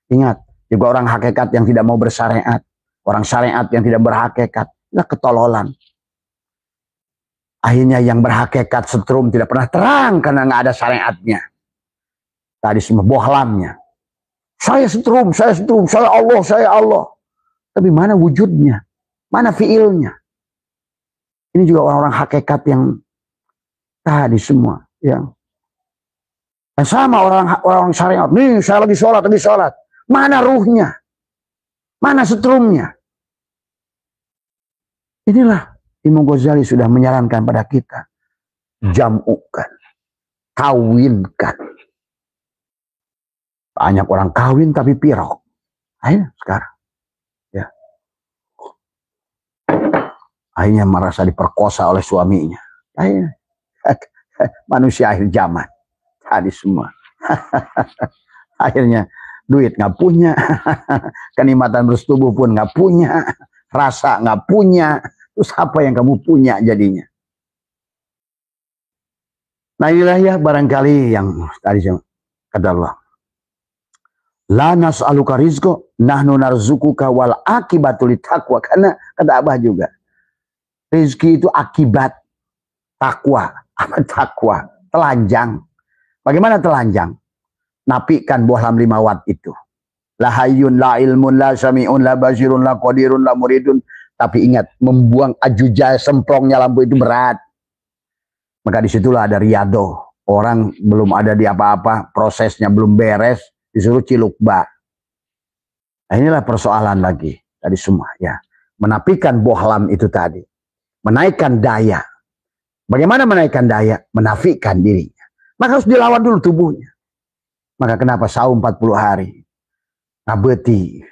Ingat, juga orang hakikat yang tidak mau bersyariat. Orang syariat yang tidak berhakikat. Inilah ketololan. Akhirnya yang berhakikat setrum tidak pernah terang karena nggak ada syariatnya. Tadi semua bohlamnya. Saya setrum, saya Allah, saya Allah. Tapi mana wujudnya? Mana fiilnya? Ini juga orang-orang hakikat yang tadi semua. Yang sama orang syariat. Nih saya lagi sholat. Mana ruhnya? Mana setrumnya? Inilah Imam Ghazali sudah menyarankan pada kita. Jam'ukan. Kawinkan. Banyak orang kawin tapi pirok. Akhirnya sekarang. Ya. Akhirnya merasa diperkosa oleh suaminya. Akhirnya. Manusia akhir zaman. Tadi semua. Akhirnya duit nggak punya. Kenikmatan bersetubuh pun nggak punya. Rasa nggak punya. Terus apa yang kamu punya jadinya? Nah inilah ya barangkali yang tadi kata Allah. La nas'aluka rizqa nahnu narzukuka wal akibatu littaqwa. Karena kata Abah juga. Rizki itu akibat takwa. Apa takwa? Telanjang. Bagaimana telanjang? Napikan bohlam 5 watt itu. La hayyun, la ilmun, la sami'un, la basirun, la qadirun, la muridun. Tapi ingat, membuang ajuja semprongnya lampu itu berat. Maka disitulah ada riyadhah. Orang belum ada di apa-apa, prosesnya belum beres, disuruh cilukba. Nah inilah persoalan lagi. Tadi semua ya. Menapikan bohlam itu tadi. Menaikkan daya. Bagaimana menaikkan daya? Menafikan dirinya. Maka harus dilawan dulu tubuhnya. Maka kenapa saum 40 hari? Ngabeti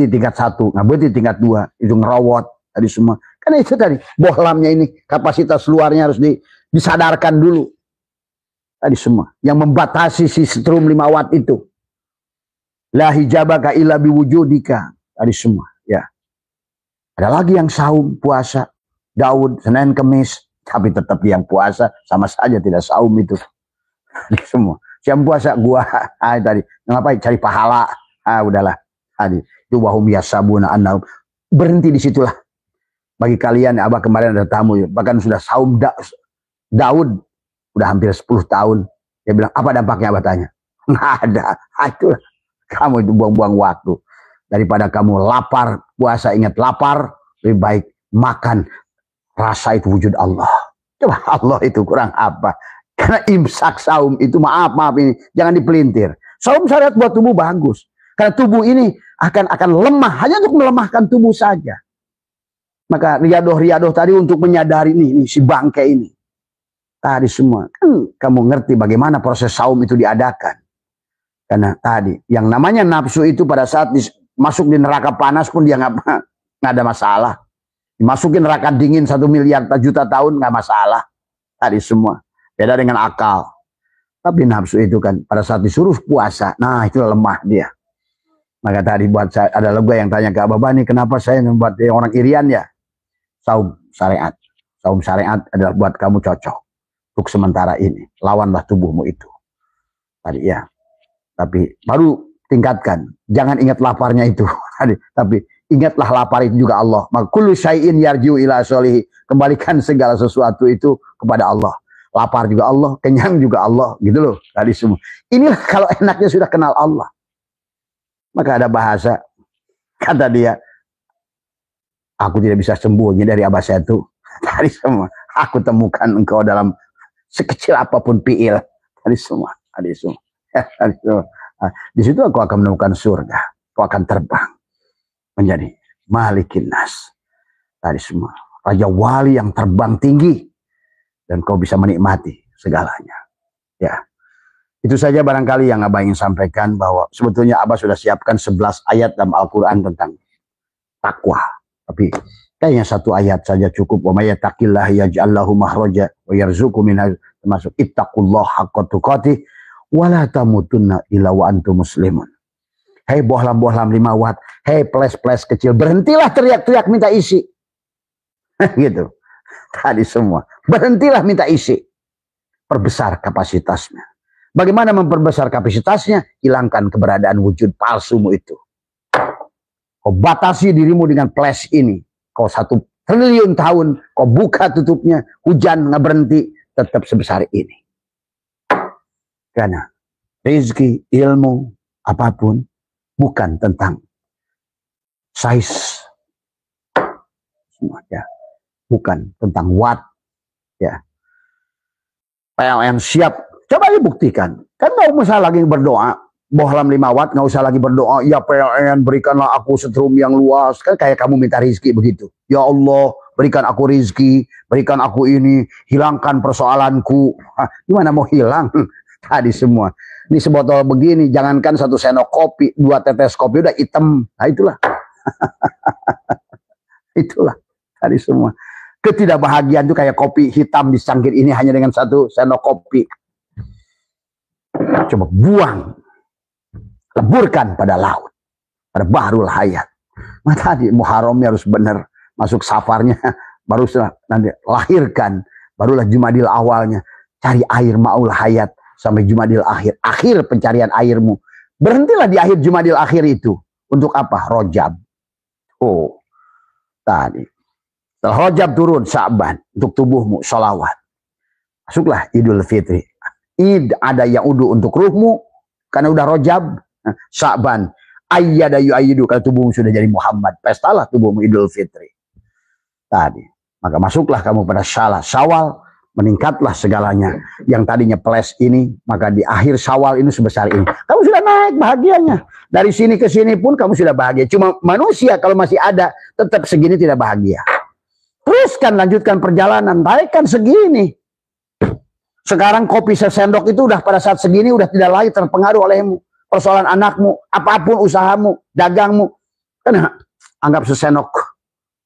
tingkat 1, ngabeti tingkat 2, itu ngerowot tadi semua. Karena itu tadi, bohlamnya ini, kapasitas luarnya harus disadarkan dulu. Tadi semua. Yang membatasi si setrum 5 watt itu. La hijabaka illa biwujudika. Tadi semua. Ya. Ada lagi yang saum, puasa. Daud, Senin, Kemis. Tapi tetap yang puasa, sama saja tidak saum itu. Tadi semua. Siang puasa, gua tadi. Ngapain? Cari pahala. Udahlah. Tadi. Itu wahum yasabuna annahum. Berhenti di situlah. Bagi kalian, Abah kemarin ada tamu. Bahkan sudah saum Daud. Udah hampir 10 tahun. Dia bilang, apa dampaknya Abah tanya? Nggak ada. Itulah. Kamu itu buang-buang waktu. Daripada kamu lapar, puasa ingat lapar. Lebih baik makan. Rasa itu wujud Allah. Coba Allah itu kurang apa? Karena imsak saum itu maaf ini. Jangan dipelintir. Saum syariat buat tubuh bagus. Karena tubuh ini akan lemah. Hanya untuk melemahkan tubuh saja. Maka riadoh tadi untuk menyadari nih si bangke ini. Tadi semua. Kan kamu ngerti bagaimana proses saum itu diadakan. Karena tadi. Yang namanya nafsu itu pada saat masuk di neraka panas pun dia nggak ada masalah. Dimasukin neraka dingin 1 miliar juta tahun nggak masalah. Tadi semua. Beda dengan akal. Tapi nafsu itu kan pada saat disuruh puasa. Nah itu lemah dia. Maka tadi buat saya, ada lega yang tanya ke Abah Bani, kenapa saya membuat orang irian ya? Saum syariat. Saum syariat adalah buat kamu cocok. Untuk sementara ini. Lawanlah tubuhmu itu. Tadi ya. Tapi baru tingkatkan. Jangan ingat laparnya itu. Tapi ingatlah lapar itu juga Allah. Maka kullu syai'in yarji'u ila sholihi. Kembalikan segala sesuatu itu kepada Allah. Lapar juga Allah. Kenyang juga Allah. Gitu loh. Tadi semua. Inilah kalau enaknya sudah kenal Allah. Maka ada bahasa, kata dia, Aku tidak bisa sembunyi dari Abah Setu. Tadi semua. Aku temukan engkau dalam sekecil apapun piil. Tadi semua. Tadi semua. Tadi semua. Di situ aku akan menemukan surga. Kau akan terbang menjadi Malikin Nas. Tadi semua. Raja wali yang terbang tinggi. Dan kau bisa menikmati segalanya. Ya. Itu saja barangkali yang Abah ingin sampaikan, bahwa sebetulnya Abah sudah siapkan 11 ayat dalam Al-Quran tentang takwa. Tapi kayaknya satu ayat saja cukup. Wa may yattaqillaha yaj'al lahu makhraja wa yarzuqhu min haitsu, termasuk ittaqullaha haqqa tuqatih wa la tamutunna illa wa antum muslimun. Hei bohlam-bohlam 5 watt, hei ples-ples kecil, berhentilah teriak-teriak minta isi. Gitu. Tadi semua. Berhentilah minta isi. Perbesar kapasitasnya. Bagaimana memperbesar kapasitasnya? Hilangkan keberadaan wujud palsumu itu. Kau batasi dirimu dengan flash ini. Kau 1 triliun tahun, kau buka tutupnya, hujan nggak berhenti, tetap sebesar ini. Karena rezeki, ilmu, apapun, bukan tentang size. Ya. Bukan tentang watt. Ya. PLN siap. Coba dibuktikan. Kan nggak usah lagi berdoa. Bohlam 5 watt, nggak usah lagi berdoa. Ya PLN, berikanlah aku setrum yang luas. Kan kayak kamu minta rizki begitu. Ya Allah, berikan aku rizki, berikan aku ini, hilangkan persoalanku. Hah, gimana mau hilang? Tadi semua. Ini sebotol begini, jangankan 1 sendok kopi, 2 tetes kopi udah hitam. Nah itulah. Itulah. Tadi semua. Ketidakbahagiaan itu kayak kopi hitam di cangkir ini hanya dengan 1 sendok kopi. Coba buang. Leburkan pada laut. Pada bahrul hayat. Nah tadi Muharramnya harus benar. Masuk safarnya. Baru nanti lahirkan. Barulah Jumadil awalnya. Cari air ma'ul hayat. Sampai Jumadil akhir. Akhir pencarian airmu. Berhentilah di akhir Jumadil akhir itu. Untuk apa? Rojab. Oh. Tadi. Setelah Rojab turun. Sya'ban. Untuk tubuhmu. Sholawat. Masuklah Idul Fitri. Id ada yang udu untuk ruhmu. Karena udah Rojab. Sya'ban ayyada yu'ayyidu, kalau tubuhmu sudah jadi Muhammad, pestalah tubuhmu Idul Fitri. Tadi maka masuklah kamu pada Syawal, meningkatlah segalanya. Yang tadinya plus ini, maka di akhir Syawal ini sebesar ini, kamu sudah naik bahagianya. Dari sini ke sini pun kamu sudah bahagia. Cuma manusia kalau masih ada tetap segini tidak bahagia. Teruskan, lanjutkan perjalanan, naikkan segini. Sekarang kopi sesendok itu udah pada saat segini udah tidak lagi terpengaruh olehmu. Persoalan anakmu, apapun usahamu, dagangmu, kan anggap sesendok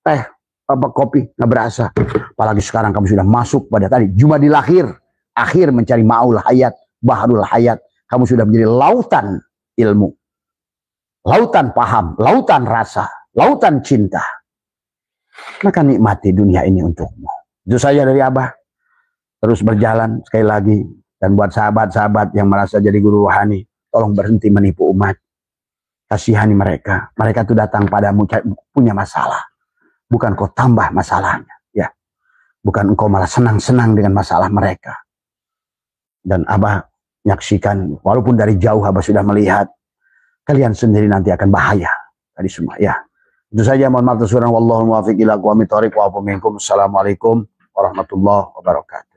teh apa kopi nggak berasa. Apalagi sekarang kamu sudah masuk pada tadi Jumadil akhir mencari ma'ul hayat, bahrul hayat. Kamu sudah menjadi lautan ilmu, lautan paham, lautan rasa, lautan cinta. Maka nikmati dunia ini untukmu. Itu saja dari Abah. Terus berjalan sekali lagi. Dan buat sahabat-sahabat yang merasa jadi guru rohani, tolong berhenti menipu umat. Kasihani mereka. Mereka itu datang padamu punya masalah. Bukan kau tambah masalahnya. Ya. Bukan engkau malah senang-senang dengan masalah mereka. Dan Abah menyaksikan, walaupun dari jauh Abah sudah melihat, kalian sendiri nanti akan bahaya. Tadi semua. Ya. Itu saja. Mohon maaf. Wallahul muwaffiq ila aqwamit thoriq wa afu minkum. Assalamualaikum warahmatullahi wabarakatuh.